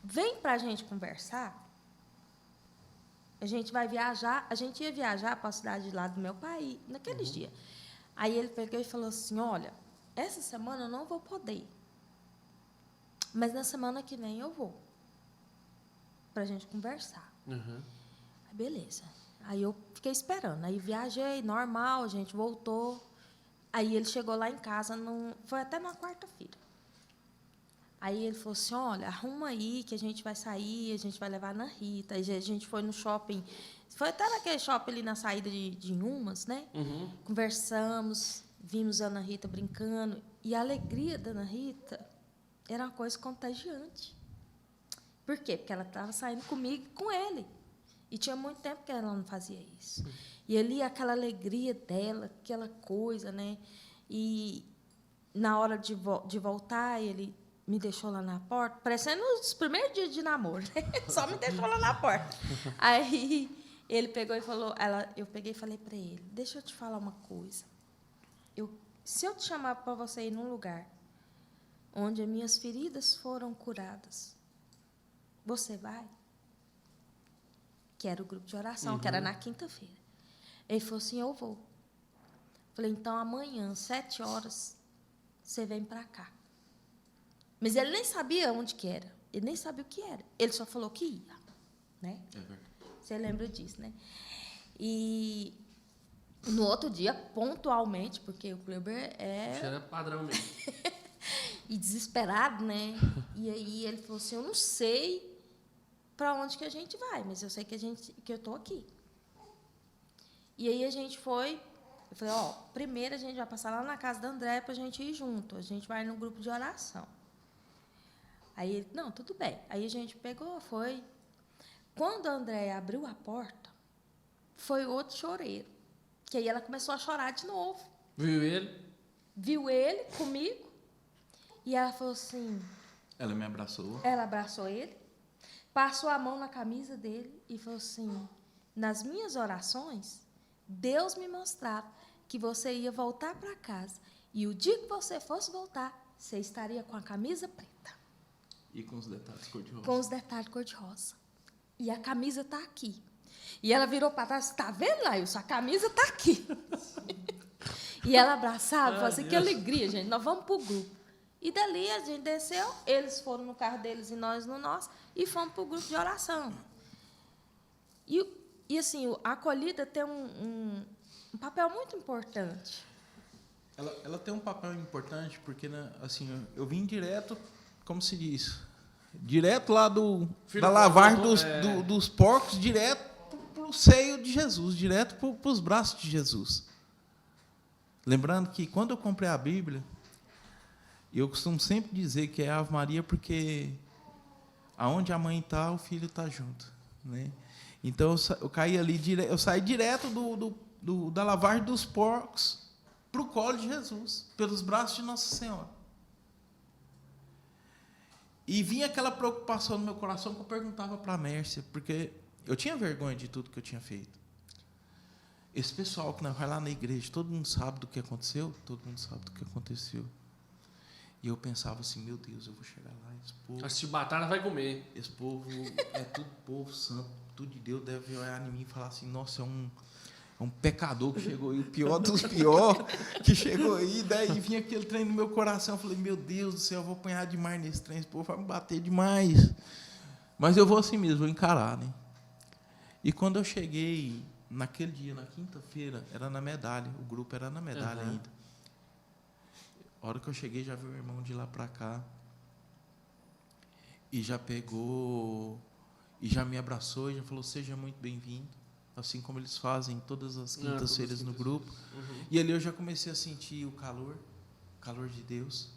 vem para a gente conversar. A gente vai viajar. A gente ia viajar para a cidade lá do meu pai, naqueles dias. Aí ele pegou e falou assim, olha, essa semana eu não vou poder. Mas na semana que vem eu vou. Para a gente conversar. Aí, beleza. Aí eu fiquei esperando. Aí viajei, normal, a gente voltou. Aí ele chegou lá em casa, foi até na quarta-feira. Aí ele falou assim, olha, arruma aí que a gente vai sair, a gente vai levar a Ana Rita. Aí a gente foi no shopping, foi até naquele shopping ali na saída de Inhumas, né? Conversamos, vimos a Ana Rita brincando. E a alegria da Ana Rita era uma coisa contagiante. Por quê? Porque ela estava saindo comigo e com ele. E tinha muito tempo que ela não fazia isso. E ali, aquela alegria dela, aquela coisa, né? E na hora de voltar, ele me deixou lá na porta, parecendo os primeiros dias de namoro, né? Só me deixou lá na porta. Aí ele pegou e falou, eu peguei e falei para ele, deixa eu te falar uma coisa. Se eu te chamar para você ir num lugar onde as minhas feridas foram curadas, você vai? Que era o grupo de oração, que era na quinta-feira. Ele falou assim, eu vou. Falei, então, amanhã, 7 horas, você vem para cá. Mas ele nem sabia onde que era. Ele nem sabia o que era. Ele só falou que ia. Né? Você lembra disso, né? E no outro dia, pontualmente, porque o Kleber Isso era padrão mesmo. e desesperado, né? E aí ele falou assim, eu não sei para onde que a gente vai, mas eu sei que eu estou aqui. E aí a gente foi, eu falei, primeiro a gente vai passar lá na casa da André para a gente ir junto, a gente vai no grupo de oração. Aí ele, não, tudo bem. Aí a gente pegou, foi. Quando a André abriu a porta, foi outro choreiro, que aí ela começou a chorar de novo. Viu ele? Viu ele comigo, e ela falou assim... Ela me abraçou. Ela abraçou ele, passou a mão na camisa dele e falou assim, nas minhas orações, Deus me mostrava que você ia voltar para casa e o dia que você fosse voltar, você estaria com a camisa preta. E com os detalhes cor-de-rosa. Com os detalhes cor-de-rosa. E a camisa está aqui. E ela virou para trás, está vendo, Lailson? A camisa está aqui. E ela abraçava, falou assim, que alegria, gente, nós vamos para o grupo. E dali a gente desceu, eles foram no carro deles e nós no nosso, e fomos para o grupo de oração. E assim, a acolhida tem um papel muito importante. Ela tem um papel importante porque, né, assim, eu vim direto, como se diz, direto lá da lavagem dos porcos, direto para o seio de Jesus, direto para os braços de Jesus. Lembrando que, quando eu comprei a Bíblia, eu costumo sempre dizer que é Ave Maria porque aonde a mãe está, o filho está junto, né? Então, eu caí ali, eu saí direto da lavagem dos porcos para o colo de Jesus, pelos braços de Nossa Senhora. E vinha aquela preocupação no meu coração que eu perguntava para a Mércia, porque eu tinha vergonha de tudo que eu tinha feito. Esse pessoal que vai lá na igreja, todo mundo sabe do que aconteceu? Todo mundo sabe do que aconteceu. E eu pensava assim, meu Deus, eu vou chegar lá, esse povo... A chibatada vai comer. Esse povo é tudo povo santo, tudo de Deus, deve olhar em mim e falar assim, nossa, é um pecador que chegou aí, o pior dos piores que chegou aí. Daí vinha aquele trem no meu coração, eu falei, meu Deus do céu, eu vou apanhar demais nesse trem, esse povo vai me bater demais. Mas eu vou assim mesmo, vou encarar, né? E quando eu cheguei, naquele dia, na quinta-feira, era na Medalha, o grupo era na Medalha ainda. A hora que eu cheguei, já vi o irmão de lá para cá. E já pegou, e já me abraçou, e já falou, seja muito bem-vindo. Assim como eles fazem todas as quintas-feiras no grupo. E ali eu já comecei a sentir o calor de Deus.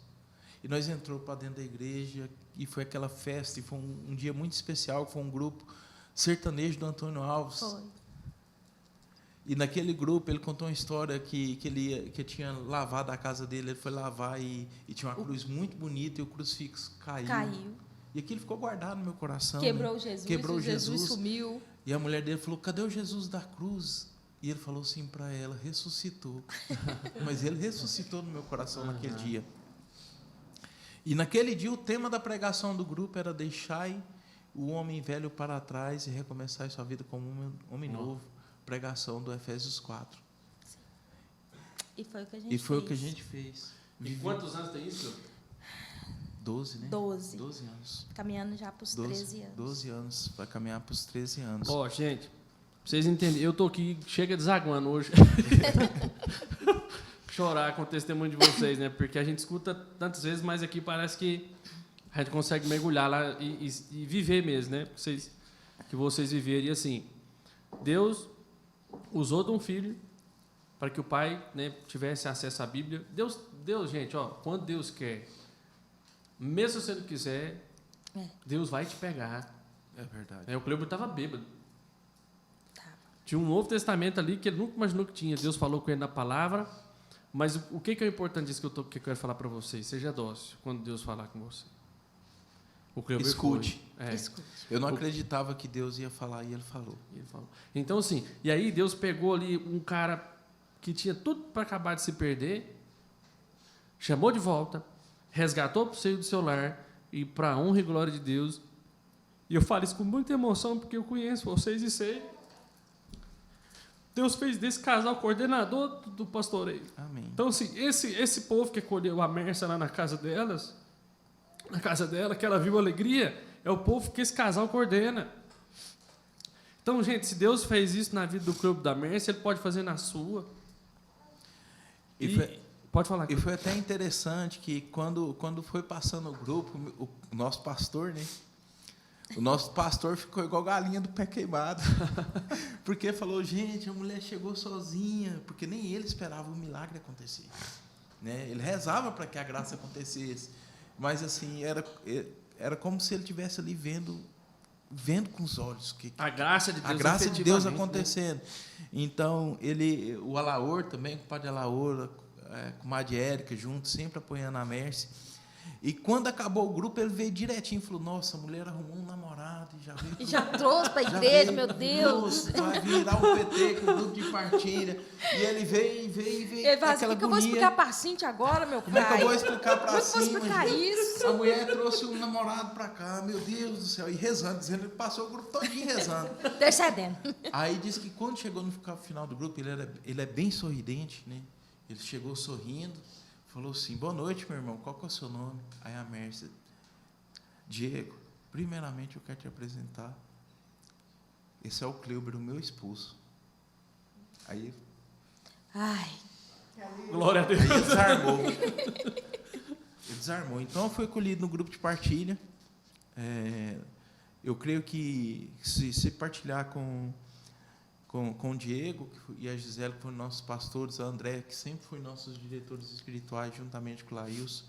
E nós entramos para dentro da igreja e foi aquela festa, e foi um dia muito especial, foi um grupo sertanejo do Antônio Alves. Foi. E naquele grupo ele contou uma história que ele tinha lavado a casa dele, ele foi lavar e tinha uma cruz muito bonita e o crucifixo caiu. E aquilo ficou guardado no meu coração. Quebrou Jesus, Quebrou Jesus sumiu. E a mulher dele falou: cadê o Jesus da cruz? E ele falou assim para ela: ressuscitou. Mas ele ressuscitou no meu coração naquele dia. E naquele dia o tema da pregação do grupo era: deixai o homem velho para trás e recomeçar sua vida como um homem novo. Pregação do Efésios 4. Sim. E foi o que a gente fez. E quantos anos tem isso? 12, né? 12 anos. Caminhando já para os 13 anos. 12 anos, vai caminhar para os 13 anos. Ó, gente, pra vocês entenderem, eu tô aqui, chega desaguando hoje. Chorar com o testemunho de vocês, né? Porque a gente escuta tantas vezes, mas aqui parece que a gente consegue mergulhar lá e viver mesmo, né? Que vocês viverem. E assim, Deus usou de um filho para que o pai, né, tivesse acesso à Bíblia. Deus, gente, ó, quando Deus quer, mesmo se você não quiser, Deus vai te pegar. É verdade. O Cleber estava bêbado. Tava. Tinha um Novo Testamento ali que ele nunca imaginou que tinha. Deus falou com ele na palavra. Mas o que é importante disso que eu quero falar para vocês? Seja dócil quando Deus falar com você. O Cleber Escute. Escute. Eu não acreditava que Deus ia falar e ele falou. Então, assim, e aí Deus pegou ali um cara que tinha tudo para acabar de se perder, chamou de volta, resgatou para o seio do seu lar e para a honra e glória de Deus. E eu falo isso com muita emoção porque eu conheço vocês e sei. Deus fez desse casal coordenador do pastoreio. Amém. Então, assim, esse povo que acolheu a Mércia lá na casa dela, que ela viu alegria, é o povo que esse casal coordena. Então, gente, se Deus fez isso na vida do clube da Mércia, Ele pode fazer na sua. Pode falar. E foi até interessante que quando foi passando o grupo, o nosso pastor, né? O nosso pastor ficou igual galinha do pé queimado. Porque falou: gente, a mulher chegou sozinha. Porque nem ele esperava o milagre acontecer. Né? Ele rezava para que a graça acontecesse. Mas, assim, era como se ele estivesse ali vendo com os olhos. A graça de Deus, a graça de Deus acontecendo. Né? Então, o Alaor também, com o padre Alaor, com a Madre Érica, junto, sempre apoiando a Mércia. E quando acabou o grupo, ele veio direitinho e falou: nossa, a mulher arrumou um namorado e já veio. E já trouxe para a igreja, meu Deus. Vai virar um PT com um grupo de partilha. E ele veio. Ele fala assim: o que eu vou explicar para a Cintia agora, meu pai? Como é que eu vou explicar para a Cintia? Como é que eu vou explicar isso? A mulher trouxe um namorado para cá, meu Deus do céu. E rezando, dizendo, ele passou o grupo todinho rezando. Intercedendo. Aí disse que quando chegou no final do grupo, ele é bem sorridente, né? Ele chegou sorrindo. Falou assim: boa noite, meu irmão, qual que é o seu nome? Aí a Mércia: Diego, primeiramente eu quero te apresentar. Esse é o Cleber, o meu esposo. Aí. Ai. Glória a Deus. Aí ele desarmou. Ele desarmou. Então eu fui acolhido no grupo de partilha. Eu creio que se partilhar com o Diego e a Gisele, que foram nossos pastores, a André, que sempre foi nossos diretores espirituais, juntamente com o Laílson.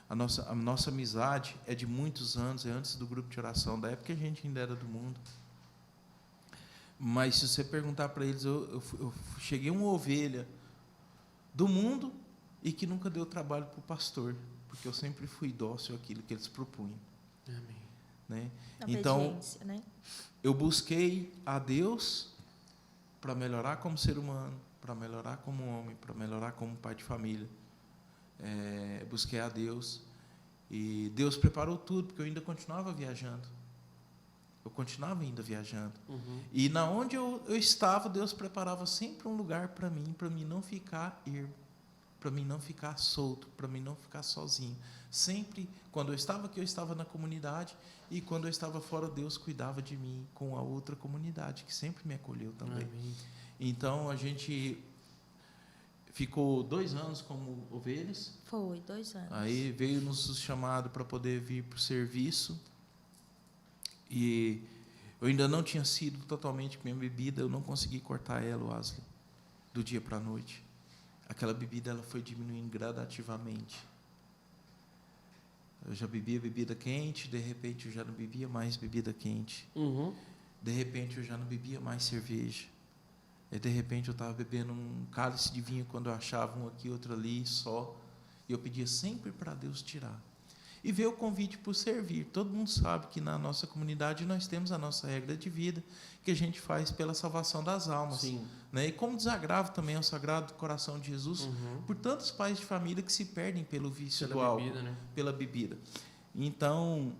A nossa amizade é de muitos anos, é antes do grupo de oração, da época que a gente ainda era do mundo. Mas se você perguntar para eles, eu cheguei uma ovelha do mundo e que nunca deu trabalho para o pastor, porque eu sempre fui dócil àquilo que eles propunham. Amém. Né? Então, né? Eu busquei a Deus para melhorar como ser humano, para melhorar como homem, para melhorar como pai de família. Busquei a Deus e Deus preparou tudo, porque eu ainda continuava viajando. Eu continuava ainda viajando. Uhum. E na onde eu estava, Deus preparava sempre um lugar para mim não ficar ermo, para mim não ficar solto, para mim não ficar sozinho. Sempre, quando eu estava aqui, eu estava na comunidade, e quando eu estava fora, Deus cuidava de mim com a outra comunidade, que sempre me acolheu também. Amém. Então, a gente ficou 2 anos como ovelhas. Foi, 2 anos. Aí veio-nos o chamado para poder vir para o serviço. E eu ainda não tinha sido totalmente com minha bebida, eu não consegui cortar ela, Wesley, do dia para a noite. Aquela bebida ela foi diminuindo gradativamente. Eu já bebia bebida quente, de repente eu já não bebia mais bebida quente. De repente eu já não bebia mais cerveja. E de repente eu estava bebendo um cálice de vinho quando eu achava um aqui, outro ali, só. E eu pedia sempre para Deus tirar. E veio o convite por servir. Todo mundo sabe que na nossa comunidade nós temos a nossa regra de vida, que a gente faz pela salvação das almas. Sim. Né? E como desagravo também ao Sagrado Coração de Jesus, por tantos pais de família que se perdem pelo vício do álcool, né? pela bebida. Então,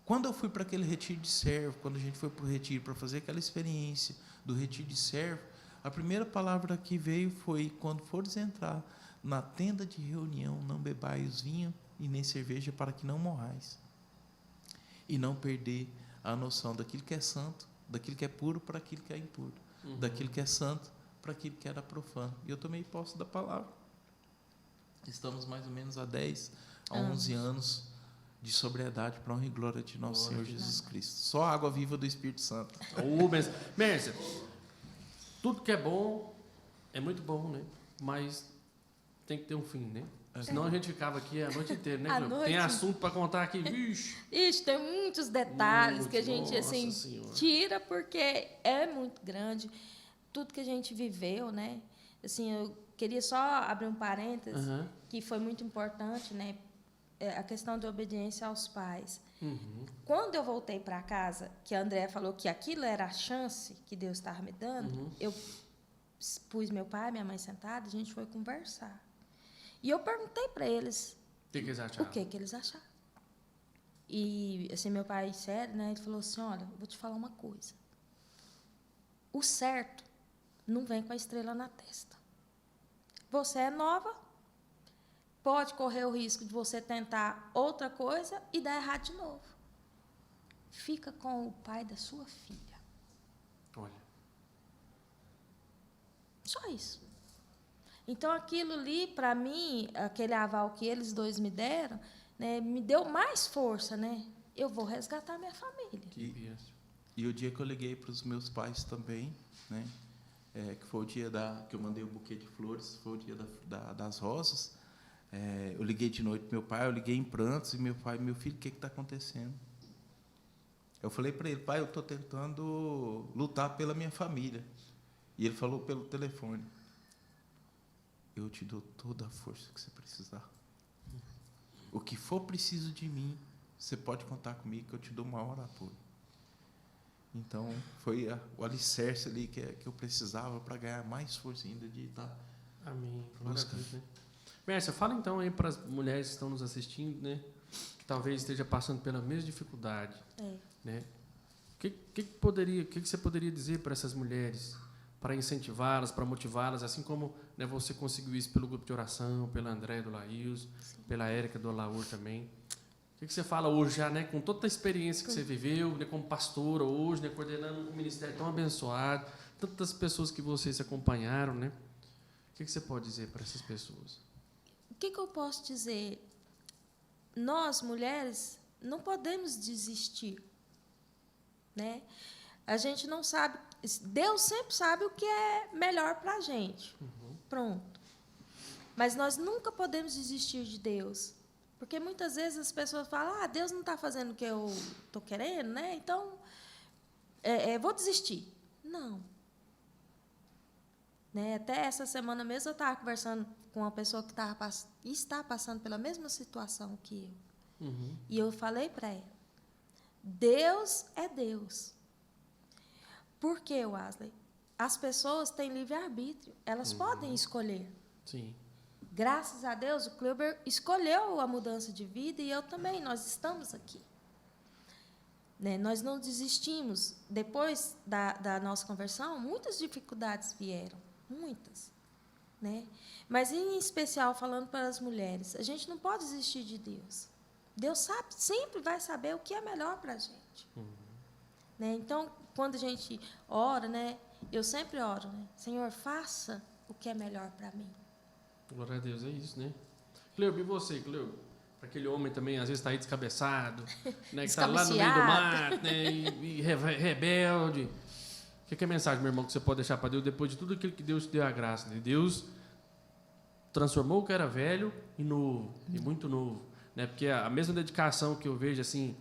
quando eu fui para aquele retiro de servo, quando a gente foi para o retiro para fazer aquela experiência do retiro de servo, a primeira palavra que veio foi: quando fores entrar na tenda de reunião, não bebais vinho e nem cerveja, para que não morrais. E não perder a noção daquilo que é santo, daquilo que é puro para aquilo que é impuro, daquilo que é santo para aquilo que era profano. E eu tomei posse da palavra. Estamos mais ou menos há 10 a 11 anos de sobriedade para a honra e glória de nosso Senhor Jesus Cristo. Só a água viva do Espírito Santo. Mércia, tudo que é bom é muito bom, né? Mas tem que ter um fim, né? Senão a gente ficava aqui a noite inteira, né, Cleo? Tem assunto para contar aqui, vixe. Ixi, tem muitos detalhes que a gente assim tira, porque é muito grande tudo que a gente viveu, né? Assim, eu queria só abrir um parênteses, que foi muito importante, né? A questão da obediência aos pais. Quando eu voltei para casa, que a Andréa falou que aquilo era a chance que Deus estava me dando, eu pus meu pai e minha mãe sentados, a gente foi conversar. E eu perguntei para eles o que eles acharam. O que eles acharam. E, assim, meu pai, sério, né? Ele falou assim: olha, vou te falar uma coisa. O certo não vem com a estrela na testa. Você é nova, pode correr o risco de você tentar outra coisa e dar errado de novo. Fica com o pai da sua filha. Olha. Só isso. Então, aquilo ali, para mim, aquele aval que eles dois me deram, né, me deu mais força, né? Eu vou resgatar minha família. E o dia que eu liguei para os meus pais também, né, que foi o dia que eu mandei o buquê de flores, foi o dia das rosas, eu liguei de noite para meu pai, eu liguei em prantos, e meu pai: meu filho, o que está acontecendo? Eu falei para ele: pai, eu estou tentando lutar pela minha família. E ele falou pelo telefone: eu te dou toda a força que você precisar. O que for preciso de mim, você pode contar comigo, que eu te dou o maior apoio. Então, foi o alicerce ali que eu precisava para ganhar mais força ainda de estar buscando. Né? Mércia, fala então aí para as mulheres que estão nos assistindo, né, que talvez esteja passando pela mesma dificuldade. Né? O que você poderia dizer para essas mulheres, para incentivá-las, para motivá-las, assim como, né, você conseguiu isso pelo grupo de oração, pela André do Laíus, pela Érica do Alaur também. O que você fala hoje já, né, com toda a experiência que você viveu, né, como pastora hoje, né, coordenando um ministério tão abençoado, tantas pessoas que vocês acompanharam, né? O que você pode dizer para essas pessoas? O que eu posso dizer? Nós, mulheres, não podemos desistir, né? A gente não sabe. Deus sempre sabe o que é melhor para a gente. Pronto. Mas nós nunca podemos desistir de Deus. Porque muitas vezes as pessoas falam: Deus não está fazendo o que eu estou querendo, né? Então, vou desistir. Não. Né? Até essa semana mesmo eu estava conversando com uma pessoa que está passando pela mesma situação que eu. E eu falei para ela: Deus é Deus. Por quê, Wesley? As pessoas têm livre-arbítrio. Elas podem escolher. Sim. Graças a Deus, o Kleuber escolheu a mudança de vida e eu também. Nós estamos aqui. Né? Nós não desistimos. Depois da nossa conversão, muitas dificuldades vieram. Muitas. Né? Mas, em especial, falando para as mulheres, a gente não pode desistir de Deus. Deus sabe, sempre vai saber o que é melhor para a gente. Né? Então, quando a gente ora, né, eu sempre oro, né? Senhor, faça o que é melhor para mim. Glória a Deus, é isso, né? Cleuber, e você, Cleuber? Aquele homem também, às vezes, está aí descabeçado, né, que está lá no meio do mato, né, e rebelde. O que é a mensagem, meu irmão, que você pode deixar para Deus depois de tudo aquilo que Deus te deu a graça? Né? Deus transformou o que era velho em novo, e muito novo. né? Porque a mesma dedicação que eu vejo, assim,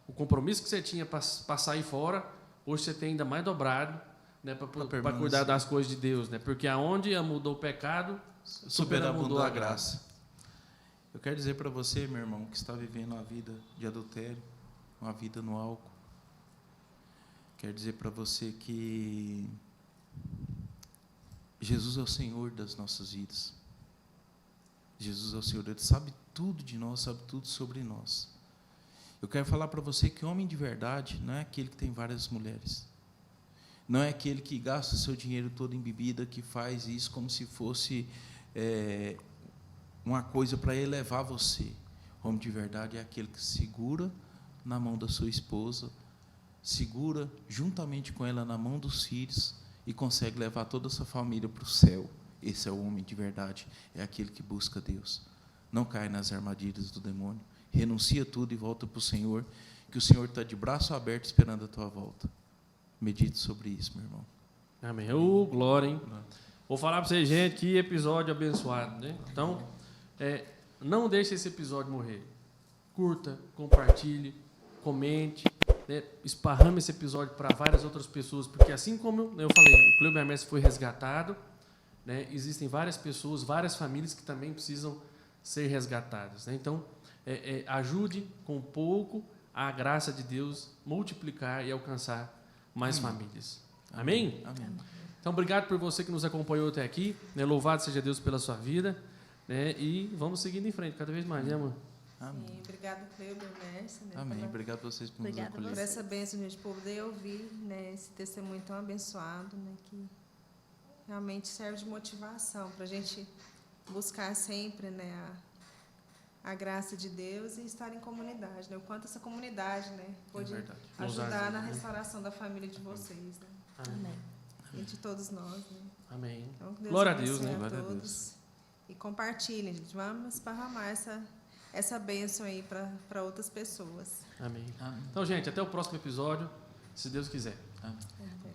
o compromisso que você tinha para sair fora, hoje você tem ainda mais dobrado, né? Para cuidar das coisas de Deus, né? Porque aonde mudou o pecado, superabundou a graça. Eu quero dizer para você, meu irmão, que está vivendo uma vida de adultério, uma vida no álcool. Quero dizer para você que Jesus é o Senhor das nossas vidas. Jesus é o Senhor, Ele sabe tudo de nós, sabe tudo sobre nós. Eu quero falar para você que homem de verdade não é aquele que tem várias mulheres. Não é aquele que gasta o seu dinheiro todo em bebida, que faz isso como se fosse uma coisa para elevar você. Homem de verdade é aquele que segura na mão da sua esposa, segura juntamente com ela na mão dos filhos e consegue levar toda a sua família para o céu. Esse é o homem de verdade, é aquele que busca Deus. Não cai nas armadilhas do demônio, renuncia tudo e volta para o Senhor, que o Senhor está de braço aberto esperando a tua volta. Medite sobre isso, meu irmão. Amém. Glória, hein? Vou falar para vocês, gente, que episódio abençoado, né? Então, não deixe esse episódio morrer. Curta, compartilhe, comente, né? Esparrame esse episódio para várias outras pessoas, porque assim como eu falei, o Clube Hermes foi resgatado, né? Existem várias pessoas, várias famílias que também precisam ser resgatadas, né? Então, ajude com pouco a graça de Deus multiplicar e alcançar mais famílias. Amém? Amém. Então, obrigado por você que nos acompanhou até aqui, né? Louvado seja Deus pela sua vida, né? E vamos seguindo em frente cada vez mais, né, amor? Amém. Obrigado, Cleber, Mércia, né, Amém. Obrigado a vocês por nos Obrigada a acolher. por essa bênção de a gente poder ouvir, né, esse testemunho tão abençoado, né, que realmente serve de motivação para a gente buscar sempre, né, a graça de Deus e estar em comunidade, né? O quanto essa comunidade, né, pode verdade. ajudar na Nos ajuda, né? restauração da família de vocês, né? Amém. E de todos nós, né? Amém. Então, que Deus Glória a Deus, abençoe né? a Glória a todos. E compartilhem, gente. Vamos esparramar essa bênção aí para outras pessoas. Amém. Amém. Então, gente, até o próximo episódio, se Deus quiser. Amém. Amém.